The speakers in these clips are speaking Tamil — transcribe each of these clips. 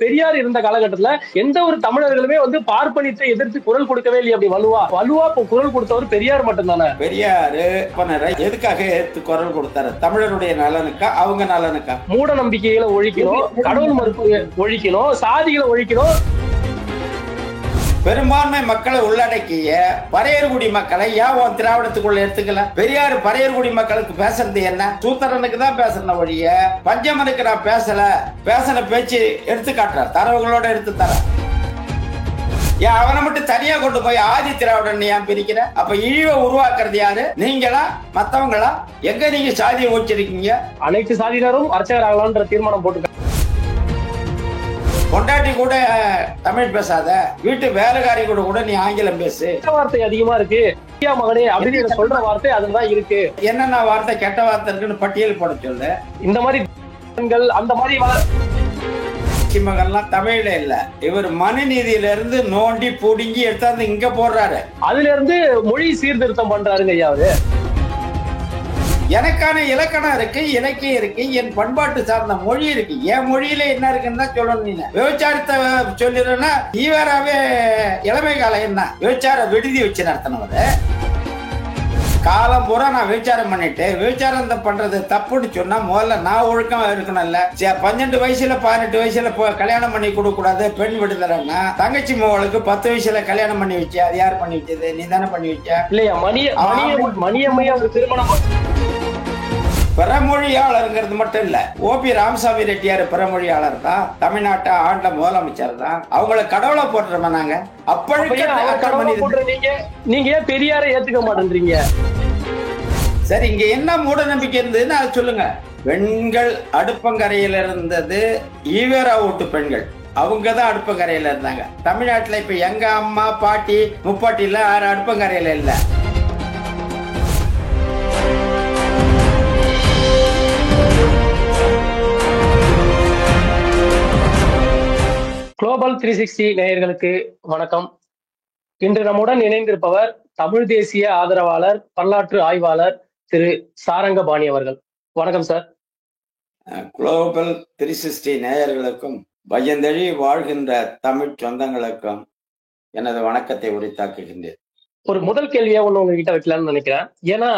பெரியார் இருந்த காலகட்டத்துல எந்த ஒரு தமிழர்களுமே பார்ப்பனியத்தை எதிர்த்து குரல் கொடுக்கவே இல்லையா? அப்படி வலுவா குரல் கொடுத்தவர் பெரியார் மட்டும் தானே. பெரியாரு எதுக்காக எடுத்து குரல் கொடுத்தாரு? தமிழருடைய நலனுக்கா, அவங்க நலனுக்கா? மூட நம்பிக்கைகளை ஒழிக்கணும், கடவுள் மறுப்பு ஒழிக்கணும், சாதிகளை ஒழிக்கணும். பெரும்பான்மை மக்களை உள்ளடக்கிய பறையர்குடி மக்களை ஏன் திராவிடத்துக்குள்ள எடுத்துக்கல? பெரியார் பறையர்குடி மக்களுக்கு பேசுறது என்ன? சூத்திரனுக்கு தான் பேசுற ஒழிய பஞ்சமனுக்கு நான் பேசின பேச்சு எடுத்து காட்டுற தரவுகளோட எடுத்து தர. ஏன் அவனை மட்டும் தனியா கொண்டு போய் ஆதி திராவிடன் ஏன் பிரிக்கிற? அப்ப இழிவை உருவாக்குறது யாரு? நீங்களா மத்தவங்களா? எங்க நீங்க சாதியை ஓச்சிருக்கீங்க? அனைத்து சாதியினரும் அர்ச்சகர் ஆகலாம்ன்ற தீர்மானம் போட்டு கொண்டாட்டி கூட தமிழ் பேசாத, வீட்டு வேலைக்காரி கூட நீ ஆங்கிலம் பேசு. வார்த்தை அதிகமா இருக்கு மகனே அப்படின்னு சொல்ற வார்த்தை அதுதான் இருக்கு. என்னென்ன வார்த்தை கெட்ட வார்த்தை இருக்குன்னு பட்டியல் போட சொல்லு. இந்த மாதிரி அந்த மாதிரி மகன்லாம் தமிழ்ல இல்ல, இவர் மனுநீதியில இருந்து நோண்டி புடுங்கி எடுத்தாந்து இங்க போடுறாரு. அதுல இருந்து மொழி சீர்திருத்தம் பண்றாருங்க ஐயா. அவரு எனக்கான இலக்கணம் இருக்கு, இலக்கியம் இருக்கு, என் பண்பாட்டு சார்ந்த மொழி இருக்கு. என் மொழியில என்ன இருக்குன்னு தான் சொல்லணும். நீ விபச்சாரத்தை சொல்லிடுறேன்னா ஈவராவே இளமை காலம் என்ன விபச்சார விடுதி வச்சு நடத்தினவரு. காலம் பூரா நான் விபச்சாரம் பண்ணிட்டு விபச்சாரம் பண்றது தப்புன்னு சொன்னா முதல்ல நான் ஒழுக்கம் இருக்கணும்ல. 12 வயசுல 18 வயசுல கல்யாணம் பண்ணி கொடுக்க கூடாது, பெண் விடுதலைன்னா தங்கச்சி மோளுக்கு 10 வயசுல கல்யாணம் பண்ணி வச்சு அது யார் பண்ணி வச்சது? நீ தானே பண்ணி வச்ச இல்லையா? மணியம்மையா திருமணம். பிறமொழியாளருங்கிறது மட்டும் இல்ல, ஓபி ராமசாமி ரெட்டியார் பிறமொழியாளர் தான், தமிழ்நாட்டை ஆண்ட முதலமைச்சர் தான். அவங்களை கடவுளை போட்டுறோமா நாங்க? நீங்க ஏன் பெரியாரை ஏத்துக்க மாட்டேன்றீங்க? சரி, இங்க என்ன மூட நம்பிக்கை இருந்ததுன்னு அதை சொல்லுங்க. பெண்கள் அடுப்பங்கரையில இருந்தது ஈவேரா வீட்டு பெண்கள், அவங்கதான் அடுப்பங்கரையில இருந்தாங்க. தமிழ்நாட்டுல இப்ப எங்க அம்மா பாட்டி முப்பாட்டில யாரும் அடுப்பங்கரையில இல்ல. குளோபல் 360 நேயர்களுக்கு வணக்கம். இன்று நம்முடன் இணைந்திருப்பவர் தமிழ் தேசிய ஆதரவாளர், வரலாற்று ஆய்வாளர் திரு சாரங்கபாணி அவர்கள். வணக்கம் சார். குளோபல் 360 நேயர்களுக்கும் பயந்தழி வாழ்கின்ற தமிழ் சொந்தங்களுக்கும் எனது வணக்கத்தை உரித்தாக்குகின்றேன். ஒரு முதல் கேள்வியா ஒண்ணு உங்ககிட்ட வைக்கலாம்னு நினைக்கிறேன். ஏன்னா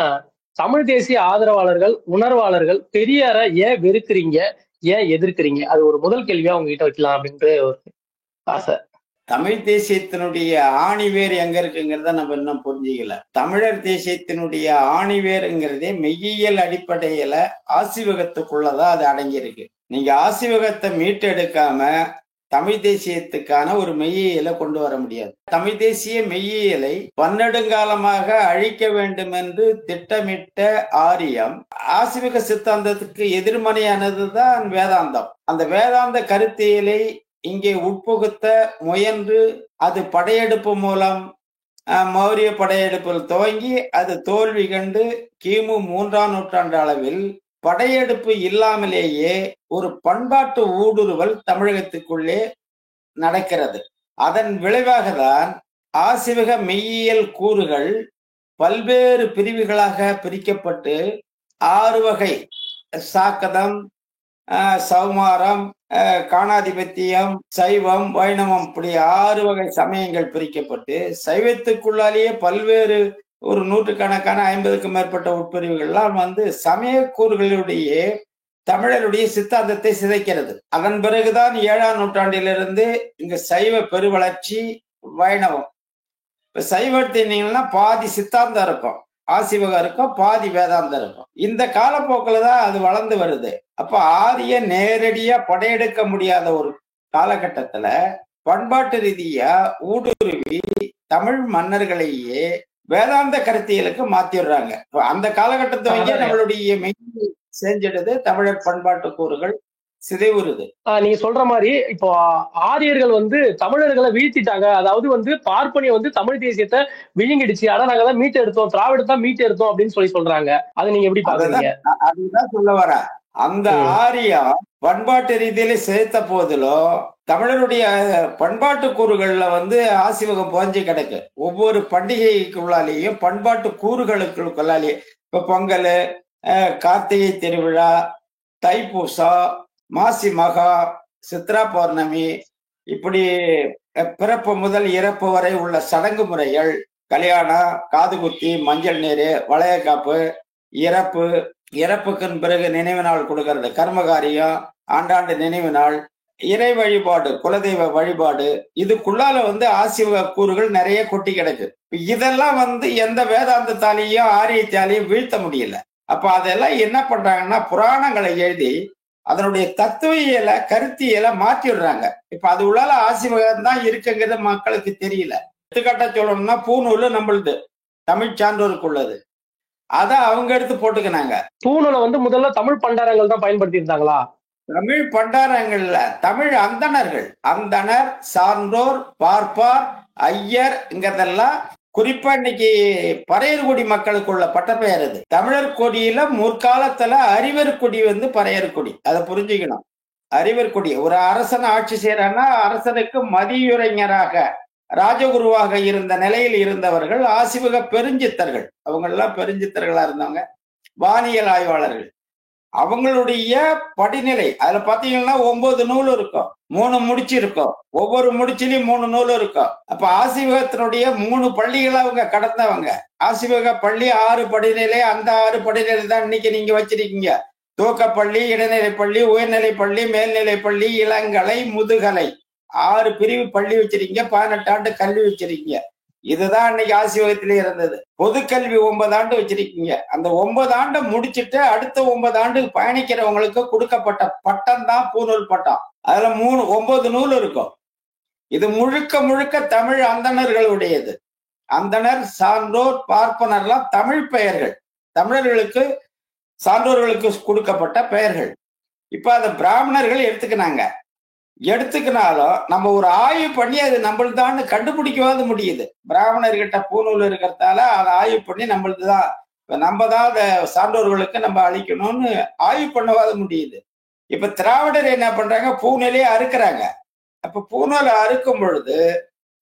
தமிழ் தேசிய ஆதரவாளர்கள், உணர்வாளர்கள் பெரியாரை ஏன் வெறுக்கிறீங்க, ஏன் எதிர்க்கிறீங்க? அது ஒரு முதல் கேள்வியா உங்ககிட்ட வைக்கலாம் அப்படின்ட்டு ஒரு ஆசை. தமிழ் தேசியத்தினுடைய ஆணிவேர் எங்க இருக்குங்கிறத நம்ம இன்னும் புரிஞ்சுக்கல. தமிழர் தேசியத்தினுடைய ஆணிவேருங்கிறதே மெய்யியல் அடிப்படையில ஆசிவகத்துக்குள்ளதான் அது அடங்கி இருக்கு. நீங்க ஆசிவகத்தை மீட்டெடுக்காம தமிழ் தேசியத்துக்கான ஒரு மெய்யியலை கொண்டு வர முடியாது. தமிழ் தேசிய மெய்யியலை பன்னெடுங்காலமாக அழிக்க வேண்டும் என்று திட்டமிட்ட ஆரியம் ஆசிவக சித்தாந்தத்துக்கு எதிர்மனையானதுதான் வேதாந்தம். அந்த வேதாந்த கருத்தியலை இங்கே உட்புகுத்த முயன்று அது படையெடுப்பு மூலம் மௌரிய படையெடுப்பில் துவங்கி அது தோல்வி கண்டு கிமு 3ஆம் நூற்றாண்டு அளவில் படையெடுப்பு இல்லாமலேயே ஒரு பண்பாட்டு ஊடுருவல் தமிழகத்துக்குள்ளே நடக்கிறது. அதன் விளைவாக தான் ஆசிவக மெய்யியல் கூறுகள் பல்வேறு பிரிவுகளாக பிரிக்கப்பட்டு 6 வகை சாக்கதம், சௌமாரம், காணாதிபத்தியம், சைவம், வைணவம், இப்படி 6 வகை சமயங்கள் பிரிக்கப்பட்டு சைவத்துக்குள்ளாலேயே பல்வேறு ஒரு நூற்றுக்கணக்கான 50க்கும் மேற்பட்ட உட்பிரிவுகள்லாம் சமய கூறுகளுடைய தமிழருடைய சித்தாந்தத்தை சிதைக்கிறது. அதன் பிறகுதான் 7ஆம் நூற்றாண்டிலிருந்து இங்க சைவ பெருவளர்ச்சி, வைணவம். இப்ப சைவத்தினீங்கன்னா பாதி சித்தாந்தம் இருக்கும், ஆசிவகம் இருக்கும், பாதி வேதாந்தம் இருக்கும். இந்த காலப்போக்கில்தான் அது வளர்ந்து வருது. அப்ப ஆரிய நேரடியா படையெடுக்க முடியாத ஒரு காலகட்டத்துல பண்பாட்டு ரீதியா ஊடுருவி தமிழ் மன்னர்களையே வேதாந்த கருத்தியலுக்கு மாத்திடுறாங்க. அந்த காலகட்டத்தை நம்மளுடைய மெய் செஞ்சிடுது, தமிழர் பண்பாட்டு கூறுகள் சிதைவுறுது. நீங்க சொல்ற மாதிரி இப்போ ஆரியர்கள் தமிழர்களை வீழ்த்திட்டாங்க. அதாவது பார்ப்பனிய தமிழ் தேசியத்தை விழுங்கிடுச்சு, ஆனா நாங்க தான் மீட்டு எடுத்தோம், திராவிடத்தான் மீட்டு எடுத்தோம் அப்படின்னு சொல்றாங்க. அதை நீங்க எப்படி பாக்குறீங்க? அதுதான் சொல்ல வர. அந்த ஆரியம் பண்பாட்டு ரீதியில சேர்த்த போதிலும் தமிழருடைய பண்பாட்டு கூறுகள்ல ஆசிவகம் புகஞ்சு கிடக்கு. ஒவ்வொரு பண்டிகைக்குள்ளாலேயும் பண்பாட்டு கூறுகளுக்குள்ளாலேயே இப்ப பொங்கல், கார்த்திகை திருவிழா, தைப்பூசம், மாசி மகா, சித்ரா பௌர்ணமி, இப்படி பிறப்பு முதல் இறப்பு வரை உள்ள சடங்கு முறைகள், கல்யாணம், காதுகுத்தி, மஞ்சள் நீர், வளையக்காப்பு, இறப்பு, இறப்புக்கு பிறகு நினைவு நாள் கொடுக்கறது, கர்மகாரியம், ஆண்டாண்டு நினைவு நாள், இறை வழிபாடு, குலதெய்வ வழிபாடு, இதுக்குள்ளால ஆசிவ கூறுகள் நிறைய கொட்டி கிடக்கு. இதெல்லாம் எந்த வேதாந்தத்தாலேயும் ஆரியத்தாலேயும் வீழ்த்த முடியல. அப்ப அதெல்லாம் என்ன பண்றாங்கன்னா, புராணங்களை எழுதி அதனுடைய தத்துவியல கருத்தியலை மாற்றிடுறாங்க. இப்ப அது உள்ளால ஆசிவகம் தான் இருக்குங்கிறது மக்களுக்கு தெரியல. எடுத்துக்காட்டா சொல்லணும்னா, பூநூல் நம்மளுது தமிழ் சான்றோருக்கு உள்ளது, அத அவங்க எடுத்து போட்டுக்கினாங்க. பூநூலை முதல்ல தமிழ் பண்டாரங்கள் தான் பயன்படுத்தி இருந்தாங்களா? தமிழ் பண்டாரங்கள்ல தமிழ் அந்தணர்கள், அந்தணர், சான்றோர், பார்ப்பார், ஐயர்ங்கிறதெல்லாம் குறிப்பா இன்னைக்கு பறையர்குடி மக்களுக்கு உள்ள பட்டப்பெயர் அது. தமிழர் கொடியில முற்காலத்துல அறிவர் கொடி பறையர் கொடி, அதை புரிஞ்சுக்கணும். அறிவர் கொடி, ஒரு அரசன் ஆட்சி செய்யறான்னா அரசனுக்கு மதியுரைஞராக ராஜகுருவாக இருந்த நிலையில் இருந்தவர்கள் ஆசிவக பெருஞ்சித்தர்கள். அவங்க எல்லாம் பெருஞ்சித்தர்களா இருந்தவங்க, வானியல் ஆய்வாளர்கள். அவங்களுடைய படிநிலை அதுல பாத்தீங்கன்னா 9 நூல் இருக்கும், 3 முடிச்சு இருக்கும், ஒவ்வொரு முடிச்சிலையும் 3 நூல் இருக்கும். அப்ப ஆசிவகத்தினுடைய 3 பள்ளிகளை அவங்க கடந்தவங்க. ஆசிவக பள்ளி 6 படிநிலை, அந்த 6 படிநிலை தான் இன்னைக்கு நீங்க வச்சிருக்கீங்க. துவக்கப்பள்ளி, இடைநிலை பள்ளி, உயர்நிலை பள்ளி, மேல்நிலை பள்ளி, இளங்கலை, முதுகலை, 6 பிரிவு பள்ளி வச்சிருக்கீங்க. 18 ஆண்டு கல்வி வச்சிருக்கீங்க. இதுதான் அன்னைக்கு ஆசிவகத்திலே இருந்தது. பொதுக்கல்வி 9 ஆண்டு வச்சிருக்கீங்க. அந்த 9 ஆண்டு முடிச்சுட்டு அடுத்த 9 ஆண்டு பயணிக்கிறவங்களுக்கு கொடுக்கப்பட்ட பட்டம் தான் பூநூல் பட்டம். அதுல 9 நூல் இருக்கும். இது முழுக்க முழுக்க தமிழ் அந்தணர்களுடையது. அந்தணர், சான்றோர், பார்ப்பனர்லாம் தமிழ் பெயர்கள், தமிழர்களுக்கு சான்றோர்களுக்கு கொடுக்கப்பட்ட பெயர்கள். இப்ப அந்த பிராமணர்கள் எடுத்துக்கினாலும் நம்ம ஒரு ஆய்வு பண்ணி அது நம்மள்தான்னு கண்டுபிடிக்கவாது முடியுது. பிராமணர்கிட்ட பூநூல் இருக்கிறதால அதை ஆய்வு பண்ணி நம்மளுதுதான், நம்ம தான் அதை சான்றோர்களுக்கு நம்ம அளிக்கணும்னு ஆய்வு பண்ணவாது முடியுது. இப்ப திராவிடர் என்ன பண்றாங்க, பூநூலே அறுக்கிறாங்க. அப்ப பூநூலை அறுக்கும் பொழுது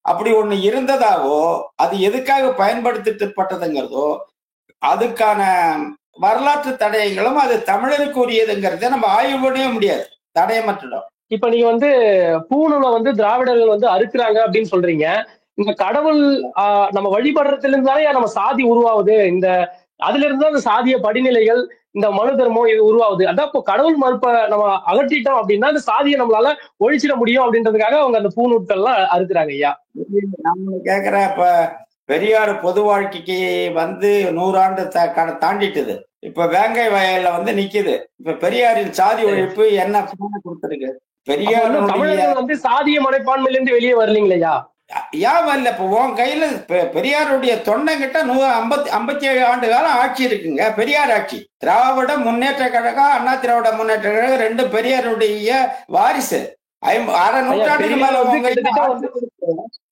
அப்படி ஒண்ணு இருந்ததாவோ, அது எதுக்காக பயன்படுத்தப்பட்டதுங்கிறதோ, அதுக்கான வரலாற்று தடயங்களும் அது தமிழருக்கு உரியதுங்கிறத நம்ம ஆய்வு பண்ணவே முடியாது, தடயமற்றிடும். இப்ப நீங்க பூநூலை திராவிடர்கள் அறுக்குறாங்க அப்படின்னு சொல்றீங்க. இந்த கடவுள் நம்ம வழிபடுறதுல இருந்தாலே நம்ம சாதி உருவாகுது. அதுல இருந்து அந்த சாதிய படிநிலைகள், இந்த மனு தர்மம் இது உருவாகுது. அதான் இப்போ கடவுள் மறுப்ப நம்ம அகற்றிட்டோம் அப்படின்னா அந்த சாதியை நம்மளால ஒழிச்சிட முடியும் அப்படின்றதுக்காக அவங்க அந்த பூநூட்கள்லாம் அறுக்குறாங்க. ஐயா, நம்ம கேக்குற இப்ப பெரியார் பொது வாழ்க்கைக்கு 100 ஆண்டு தாண்டிட்டுது. இப்ப வேங்கை வயல்ல நிக்குது. இப்ப பெரியாரின் சாதி ஒழிப்பு என்ன கொடுத்திருக்கு? பெரியார் தமிழர்கள் சாதிய மனப்பான்மையில இருந்து வெளியே வரலீங்களா? ஏன் வரல? இப்ப உன் கையில பெரியாருடைய தொண்டங்கிட்ட 57 ஆண்டு காலம் ஆட்சி இருக்குங்க. பெரியார் ஆட்சி, திராவிட முன்னேற்ற கழகம், அண்ணா திராவிட முன்னேற்ற கழகம், 2 பெரியாருடைய வாரிசு. 1/2 நூற்றாண்டுக்கு மேல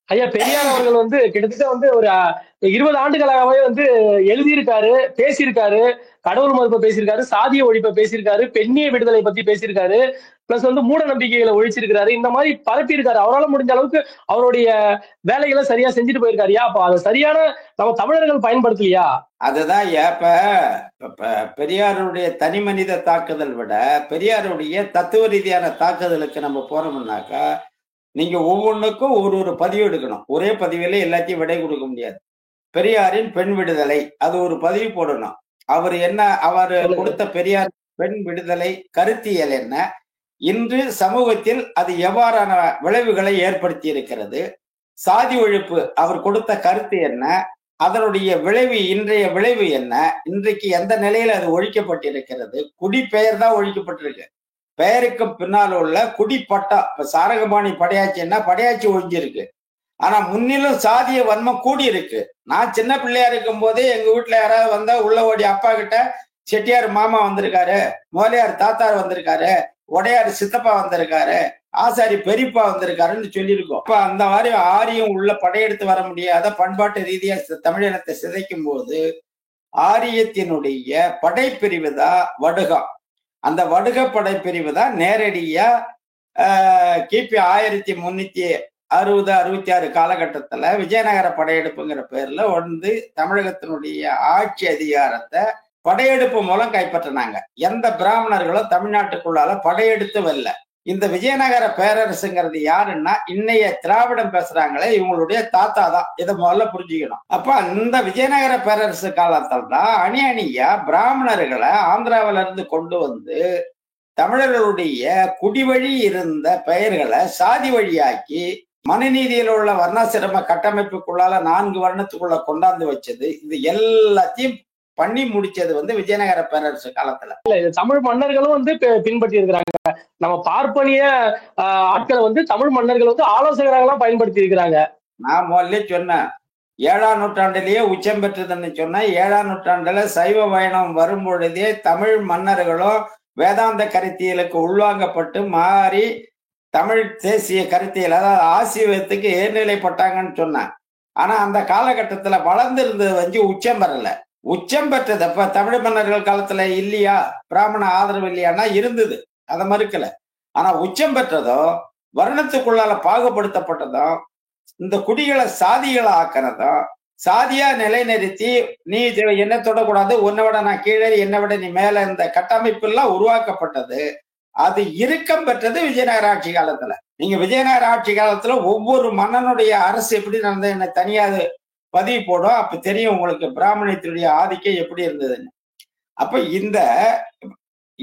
ஐயா, பெரியார் அவர்கள் கிட்டத்தட்ட ஒரு 20 ஆண்டுகளாகவே எழுதியிருக்காரு, பேசியிருக்காரு, கடவுள் மறுப்பை பேசியிருக்காரு, சாதிய ஒழிப்பை பேசியிருக்காரு, பெண்ணிய விடுதலை பத்தி பேசியிருக்காரு, பிளஸ் மூட நம்பிக்கைகளை ஒழிச்சிருக்காரு. இந்த மாதிரி பரப்பி இருக்காரு. அவரால் முடிஞ்ச அளவுக்கு அவருடைய வேலைகளை சரியா செஞ்சுட்டு போயிருக்காருயா. அப்ப அதை சரியான நம்ம தமிழர்கள் பயன்படுத்தலையா? அதுதான் இப்ப பெரியாருடைய தனி மனித தாக்குதல் விட பெரியாருடைய தத்துவ ரீதியான தாக்குதலுக்கு நம்ம போறோம்னாக்கா, நீங்க ஒவ்வொன்றுக்கும் ஒரு பதிவு எடுக்கணும். ஒரே பதிவில எல்லாத்தையும் விடை கொடுக்க முடியாது. பெரியாரின் பெண் விடுதலை, அது ஒரு பதிவு போடணும். அவர் கொடுத்த பெரியார் பெண் விடுதலை கருத்தியல் என்ன, இன்று சமூகத்தில் அது எவ்வாறான விளைவுகளை ஏற்படுத்தி இருக்கிறது, சாதி ஒழிப்பு அவர் கொடுத்த கருத்து என்ன, அதனுடைய விளைவு, இன்றைய விளைவு என்ன, இன்றைக்கு எந்த நிலையில அது ஒழிக்கப்பட்டிருக்கிறது, குடிப்பெயர் தான் ஒழிக்கப்பட்டிருக்கு. பெயருக்கு பின்னால் உள்ள குடிப்பட்டா, இப்ப சாரகபாணி படையாட்சின்னா படையாட்சி ஒழிஞ்சிருக்கு. ஆனா முன்னிலும் சாதிய வன்மம் கூடி இருக்கு. நான் சின்ன பிள்ளையா இருக்கும் போதே எங்க வீட்டுல யாராவது வந்தா உள்ள ஓடி அப்பா கிட்ட, செட்டியார் மாமா வந்திருக்காரு, மோலையார் தாத்தார் வந்திருக்காரு, உடையார் சித்தப்பா வந்திருக்காரு, ஆசாரி பெரியப்பா வந்திருக்காருன்னு சொல்லியிருக்கோம். அப்ப அந்த மாதிரி ஆரியம் உள்ள படையெடுத்து வர முடியாத பண்பாட்டு ரீதியா தமிழினத்தை சிதைக்கும் போது ஆரியத்தினுடைய படைப்பிரிவு தான் வடுகம். அந்த வடுக படைப்பிரிவு தான் நேரடியா கிபி 1366 காலகட்டத்துல விஜயநகர படையெடுப்புங்கிற பேர்ல தமிழகத்தினுடைய ஆட்சி அதிகாரத்தை படையெடுப்பு மூலம் கைப்பற்றினாங்க. எந்த பிராமணர்களும் தமிழ்நாட்டுக்குள்ளால படையெடுத்து வரல. இந்த விஜயநகர பேரரசுங்கிறது யாருன்னா இன்னைய திராவிடம் பேசுறாங்களே இவங்களுடைய தாத்தா தான். இதை முதல்ல புரிஞ்சுக்கணும். அப்ப இந்த விஜயநகர பேரரசு காலத்தில் தான் அணி அணியா பிராமணர்களை ஆந்திராவில இருந்து கொண்டு வந்து தமிழர்களுடைய குடிவழி இருந்த பெயர்களை சாதி வழியாக்கி மனுநீதியில் உள்ள வர்ணாசிரம கட்டமைப்புக்குள்ளால 4 வருணத்துக்குள்ள கொண்டாந்து வச்சது. இது எல்லாத்தையும் பண்ணி முடிச்சது வந்து விஜயநகர பேரரசு காலத்துல. தமிழ் மன்னர்களும் வந்து பின்பற்றி இருக்கிறாங்க. நம்ம பார்ப்பனிய ஆட்களை வந்து தமிழ் மன்னர்கள் வந்து ஆலோசகராக பயன்படுத்தி இருக்கிறாங்க. நான் முதல்ல சொன்னேன் 7ஆம் நூற்றாண்டிலேயே உச்சம் பெற்றதுன்னு சொன்னா 7ஆம் நூற்றாண்டுல சைவ பயணம் வரும் பொழுதே தமிழ் மன்னர்களும் வேதாந்த கருத்தியலுக்கு உள்வாங்கப்பட்டு மாறி தமிழ் தேசிய கருத்தியல் அதாவது ஆசிரியத்துக்கு ஏர்நிலைப்பட்டாங்கன்னு சொன்னேன். ஆனா அந்த காலகட்டத்துல வளர்ந்திருந்தது வந்து உச்சம் பெறல. உச்சம் பெற்றது அப்ப தமிழ் மன்னர்கள் காலத்துல இல்லையா, பிராமண ஆதரவு இல்லையானா இருந்தது, அதை மறுக்கல. ஆனா உச்சம் பெற்றதோ வருணத்துக்குள்ளால பாகுபடுத்தப்பட்டதும் இந்த குடிகளை சாதிகளை ஆக்கினதும் சாதியா நிலைநிறுத்தி நீ என்ன தொடக்கூடாது, உன்னை விட நான் கீழே என்னை விட நீ மேல இந்த கட்டமைப்பு எல்லாம் உருவாக்கப்பட்டது. அது இறுக்கம் பெற்றது விஜயநகர ஆட்சி காலத்துல. நீங்க விஜயநகர ஆட்சி காலத்துல ஒவ்வொரு மன்னனுடைய அரசு எப்படி நடந்தது என்ன தனியாது பதிவு போடும், அப்ப தெரியும் உங்களுக்கு பிராமணியத்தினுடைய ஆதிக்கம் எப்படி இருந்ததுன்னு. அப்ப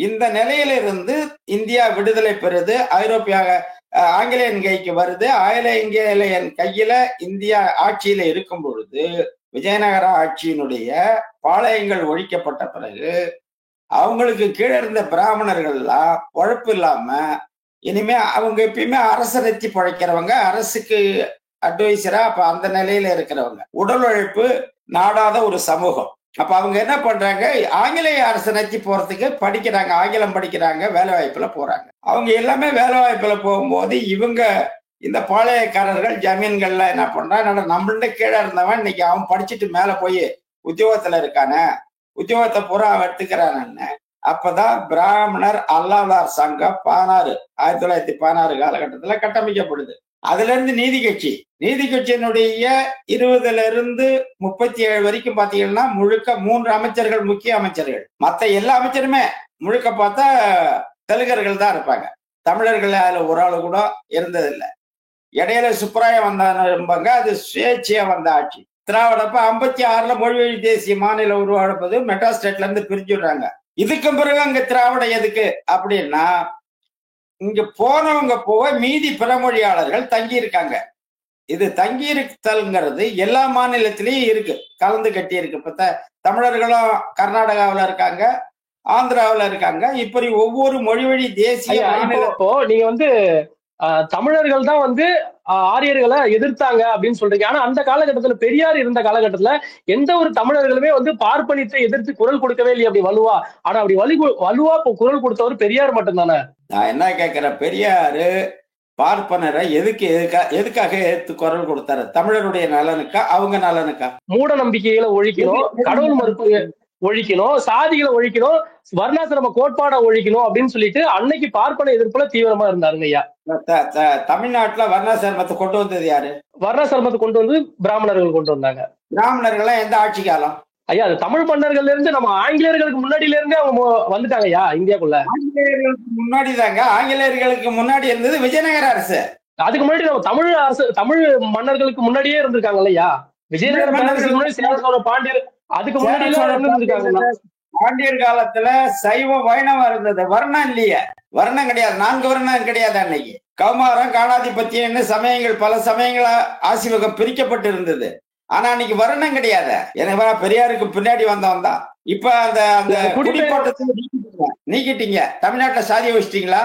இந்த நிலையில இருந்து இந்தியா விடுதலை பெறுது, ஐரோப்பிய ஆங்கிலேயன் கைக்கு வருது. ஆங்கிலேயன் கையில இந்தியா ஆட்சியில இருக்கும் பொழுது விஜயநகர ஆட்சியினுடைய பாளையங்கள் ஒழிக்கப்பட்ட பிறகு அவங்களுக்கு கீழே இருந்த பிராமணர்கள்லாம் உழைப்பு இல்லாம இனிமே அவங்க எப்பயுமே அரசரைச்சி பழைக்கிறவங்க, அரசுக்கு அட்வைசரா அப்ப அந்த நிலையில இருக்கிறவங்க, உடல் உழைப்பு நாடாத ஒரு சமூகம். அப்ப அவங்க என்ன பண்றாங்க, ஆங்கிலேய அரசு நச்சு போறதுக்கு படிக்கிறாங்க, ஆங்கிலம் படிக்கிறாங்க, வேலை வாய்ப்புல போறாங்க. அவங்க எல்லாமே வேலை வாய்ப்புல போகும்போது இவங்க இந்த பாளையக்காரர்கள் ஜமீன்கள்ல என்ன பண்றாங்க, நம்மள்ட கீழே இருந்தவன் இன்னைக்கு அவன் படிச்சுட்டு மேல போய் உத்தியோகத்துல இருக்கானே, உத்தியோகத்தை பூரா அவன் எடுத்துக்கிறான்னு. அப்பதான் பிராமணர் அல்லாதார் சங்கம் 1916 காலகட்டத்துல கட்டமைக்கப்படுது. அதுல இருந்து நீதி கட்சியினுடைய 20ல இருந்து 37 வரைக்கும் பாத்தீங்கன்னா முழுக்க 3 அமைச்சர்கள் முக்கிய அமைச்சர்கள். மத்த எல்லா அமைச்சருமே முழுக்க பார்த்தா தெலுங்கர்கள் தான் இருப்பாங்க. தமிழர்கள் அதுல ஒரு ஆளு கூட இருந்ததில்லை. இடையில சுப்பராய வந்தாங்க, அது சுயேட்சையா வந்த ஆட்சி. திராவிடப்ப 56ல மொழிவழி தேசிய மாநிலம் உருவாடுவது மெட்ராஸ் ஸ்டேட்ல இருந்து பிரிஞ்சுடுறாங்க. இதுக்கு பிறகு அங்க திராவிடம் எதுக்கு அப்படின்னா, இங்க போனவங்க போக மீதி பிறமொழியாளர்கள் தங்கி இருக்காங்க. இது தங்கி இருத்தல்ங்கிறது எல்லா மாநிலத்திலயும் இருக்கு, கலந்து கட்டி இருக்கு. இப்ப தமிழர்களும் கர்நாடகாவில இருக்காங்க, ஆந்திராவில இருக்காங்க. இப்படி ஒவ்வொரு மொழிவழி தேசிய இப்போ நீங்க வந்து தமிழர்கள் தான் வந்து ஆரியர்களை எதிர்த்தாங்க அப்படின்னு சொல்றீங்க. ஆனா அந்த காலகட்டத்துல பெரியார் இருந்த காலகட்டத்துல எந்த ஒரு தமிழர்களுமே வந்து பார்ப்பனியத்தை எதிர்த்து குரல் கொடுக்கவே இல்லையா அப்படி வலுவா. ஆனா அப்படி வலுவா குரல் கொடுத்தவர் பெரியார் மட்டும்தானே. நான் என்ன கேட்கிறேன், பெரியாரு பார்ப்பனரை எதுக்காக எடுத்து குரல் கொடுத்தாரு? தமிழருடைய நலனுக்கா, அவங்க நலனுக்கா? மூட நம்பிக்கைகளை ஒழிக்கணும், கடவுள் மறுப்பு ஒழிக்கணும், சாதிகளை ஒழிக்கணும், வர்ணாசிரம கோட்பாடை ஒழிக்கணும் அப்படின்னு சொல்லிட்டு அன்னைக்கு பார்ப்பன எதிர்ப்புல தீவிரமா இருந்தாருங்க ஐயா. தமிழ்நாட்டுல வர்ணாசிரமத்தை கொண்டு வந்தது யாரு? வர்ணாசிரமத்தை கொண்டு வந்து பிராமணர்கள் கொண்டு வந்தாங்க. பிராமணர்கள் எந்த ஆட்சி காலம் ஐயா? அது தமிழ் மன்னர்கள்ல இருந்து நம்ம ஆங்கிலேயர்களுக்கு முன்னாடியில இருந்தே அவங்க வந்துட்டாங்க ஐயா இந்தியாக்குள்ள. ஆங்கிலேயர்களுக்கு முன்னாடி தாங்க, ஆங்கிலேயர்களுக்கு முன்னாடி இருந்தது விஜயநகர அரசு. அதுக்கு முன்னாடி நம்ம தமிழ் அரசு தமிழ் மன்னர்களுக்கு முன்னாடியே இருந்திருக்காங்க ஐயா. விஜயநகர மன்னர்களுக்கு முன்னாடி சேர சோழ பாண்டியர், அதுக்கு முன்னாடி பாண்டியர் காலத்துல சைவ வைணவம் இருந்தது, வர்ணம் இல்லையே, வர்ணம் கிடையாது, 4 வர்ணம் கிடையாது. அன்னைக்கு கௌமாரம் காணாதிபத்தியம்னு சமயங்கள் பல சமயங்களா ஆசிவகம் பிரிக்கப்பட்டு இருந்தது. ஆனா அன்னைக்கு வர்ணம் கிடையாது. எனவே பெரியாருக்கு பின்னாடி வந்தவன் தான். இப்ப அந்த அந்த குடிப்பட்டத்தை நீக்கிட்டீங்க, தமிழ்நாட்டுல சாதிய வச்சிட்டீங்களா?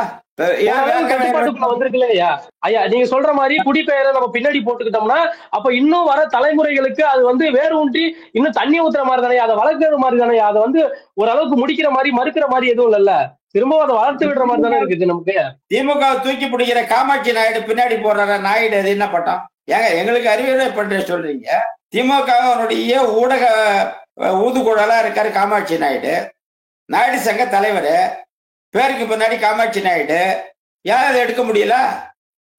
ஐயா நீங்க சொல்ற மாதிரி குடிப்பெயரை நம்ம பின்னாடி போட்டுக்கிட்டோம்னா அப்ப இன்னும் வர தலைமுறைகளுக்கு அது வந்து வேறு ஊன்றி இன்னும் தண்ணி ஊத்துற மாதிரி தானே, அதை வளர்க்கிற மாதிரி தானே, அதை வந்து ஓரளவுக்கு முடிக்கிற மாதிரி மறுக்கிற மாதிரி எதுவும் இல்ல, திரும்பவும் அதை வளர்த்து விடுற மாதிரி தானே இருக்குது நமக்கு. திமுக தூக்கி பிடிக்கிற காமாட்சி நாயுடு பின்னாடி போடுற நாயுடு அது என்ன பட்டம்? ஏங்க எங்களுக்கு அறிவுரை பண்ற சொல்றீங்க. திமுகவுடைய ஊடக ஊதுகுழலா இருக்காரு காமாட்சி நாயுடு, நாயுடு சங்க தலைவர், பேருக்கு பின்னாடி காமாட்சி நாயுடு. ஏன் அதை எடுக்க முடியல?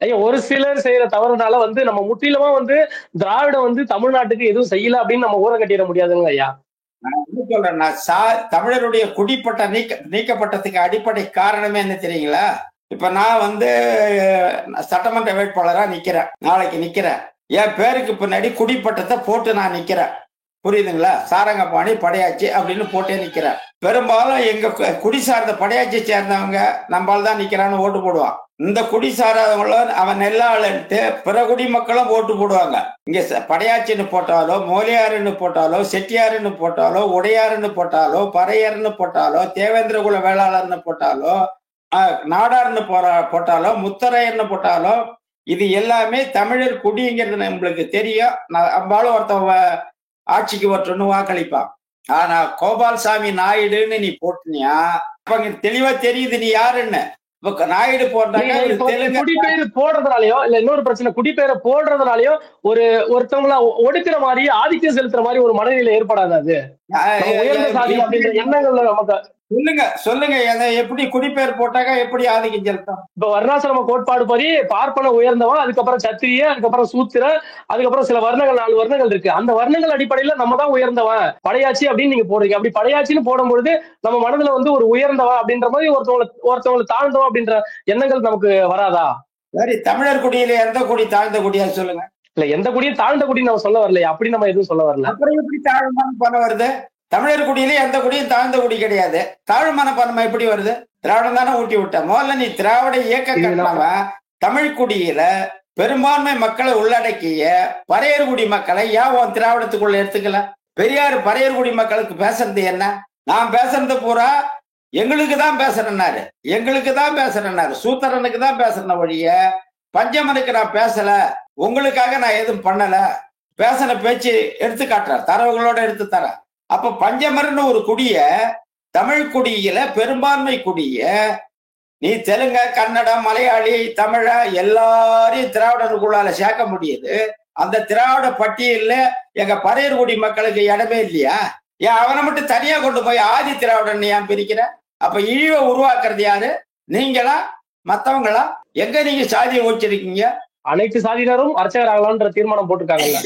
ஐயா ஒரு சிலர் செய்யற தவறுனால வந்து நம்ம முற்றிலுமா வந்து திராவிடம் வந்து தமிழ்நாட்டுக்கு எதுவும் செய்யல அப்படின்னு நம்ம ஊரை கட்டிட முடியாதுங்க ஐயா. நான் என்ன சொல்றேன்னா, தமிழருடைய குடிப்பட்ட நீக்கப்பட்டதுக்கு அடிப்படை காரணமே என்ன தெரியுங்களா? இப்ப நான் வந்து சட்டமன்ற வேட்பாளரா நிக்கிறேன், நாளைக்கு நிக்கிறேன். என் பேருக்கு பின்னாடி குடிப்பட்டத்தை போட்டு நான் நிக்கிறேன். புரியுதுங்களா? சாரங்கபாணி படையாச்சி அப்படின்னு போட்டே நிக்கிறேன். பெரும்பாலும் எங்க குடி சார்ந்த படையாச்சி சேர்ந்தவங்க நம்மால் தான் நிக்கிறான்னு ஓட்டு போடுவான். இந்த குடி சாராதவங்களும் அவன் நெல்லாளன்ட்டு பிற குடிமக்களும் ஓட்டு போடுவாங்க. இங்க படையாச்சின்னு போட்டாலோ, மோலியாருன்னு போட்டாலோ, செட்டியாருன்னு போட்டாலோ, உடையாருன்னு போட்டாலோ, பறையர்னு போட்டாலோ, தேவேந்திர குல வேளாளர்னு போட்டாலோ, நாடார்னு போட்டாலோ, முத்தரையர்னு போட்டாலோ, இது எல்லாமே தமிழர் குடிங்கிறது நம்மளுக்கு தெரியும். நம்மளால ஒருத்தவங்க ஆட்சிக்கு வரட்டும்னு வாக்களிப்பான். ஆனா கோபால்சாமி நாயுடுன்னு நீ போட்டினியா, அப்ப தெளிவா தெரியுது நீ யாருன்னு. நாயுடு போடுறாங்க. குடிப்பெயர் போடுறதுனாலயோ இல்ல இன்னொரு பிரச்சனை, குடிப்பெயரை போடுறதுனாலயோ ஒருத்தவங்கள ஒடுக்குற மாதிரி, ஆதிக்கம் செலுத்துற மாதிரி ஒரு மனநிலை ஏற்படாது. அது உயர்ந்த சாதி அப்படின்ற எண்ணங்கள்ல நமக்கு சொல்லுங்க எப்படி குடிப்பெயர் போட்டாக்க எப்படி ஆதிக்கம் செலுத்தும்? இப்ப வர்ணாசிரம கோட்பாடு படி பார்ப்பன உயர்ந்தவன், அதுக்கப்புறம் சத்திரிய, அதுக்கப்புறம் சூத்திர, அதுக்கப்புறம் சில வர்ணங்கள், 4 வர்ணங்கள் இருக்கு. அந்த வர்ணங்கள் அடிப்படையில நம்ம தான் உயர்ந்தவன், படையாச்சி அப்படின்னு நீங்க போடுறீங்க. அப்படி படையாச்சின்னு போடும்பொழுது நம்ம மனதுல வந்து ஒரு உயர்ந்தவன் அப்படின்ற மாதிரி ஒருத்தவங்களை தாழ்ந்தவன் அப்படின்ற எண்ணங்கள் நமக்கு வராதா? சரி, தமிழர் குடியில எந்த குடி தாழ்ந்த குடியா சொல்லுங்க. இல்ல, எந்த குடியும் தாழ்ந்த குடி நம்ம சொல்ல வரலையா? அப்படி நம்ம எதுவும் சொல்ல வரல. அப்புறம் எப்படி தாழ்மான பண்ண வருது? தமிழர் குடியில எந்த குடியும் தாழ்ந்த குடி கிடையாது. தாழ்மான பன்மை எப்படி வருது? திராவிடம் தானே ஊட்டி விட்ட. முதல்ல நீ திராவிட இயக்க கட்டினவன் தமிழ் குடியில பெரும்பான்மை மக்களை உள்ளடக்கிய பறையர் குடி மக்களை ஏன் திராவிடத்துக்குள்ள எடுத்துக்கல? பெரியார் பறையர் குடி மக்களுக்கு பேசுறது என்ன? நான் பேசுறது பூரா எங்களுக்கு தான் பேசுறேன்னாரு, எங்களுக்கு தான் பேசுறேன்னாரு, சூத்திரனுக்கு தான் பேசுறேன் வழிய பஞ்சமனுக்கு நான் பேசல, உங்களுக்காக நான் எதுவும் பண்ணல. பேசின பேச்சு எடுத்து காட்டுறேன், தரவுகளோட எடுத்து தரேன். அப்ப பஞ்சமர்னு ஒரு குடிய, தமிழ் குடியில பெரும்பான்மை குடிய நீ தெலுங்க, கன்னடம், மலையாளி, தமிழ எல்லாரையும் திராவிடனுக்குள்ளால சேர்க்க முடியுது. அந்த திராவிட பட்டியல்ல எங்க பறையர் குடி மக்களுக்கு இடமே இல்லையா? ஏன் அவனை மட்டும் தனியா கொண்டு போய் ஆதி திராவிடன் ஏன் பிரிக்கிற? அப்ப இழிவை உருவாக்குறது யாரு? நீங்களா மத்தவங்களா? எங்க நீங்க சாதியை வச்சிருக்கீங்க? அனைத்து சாதியினரும் அர்ச்சகர் ஆகலாம்ன்ற தீர்மானம் போட்டிருக்காங்கல்ல.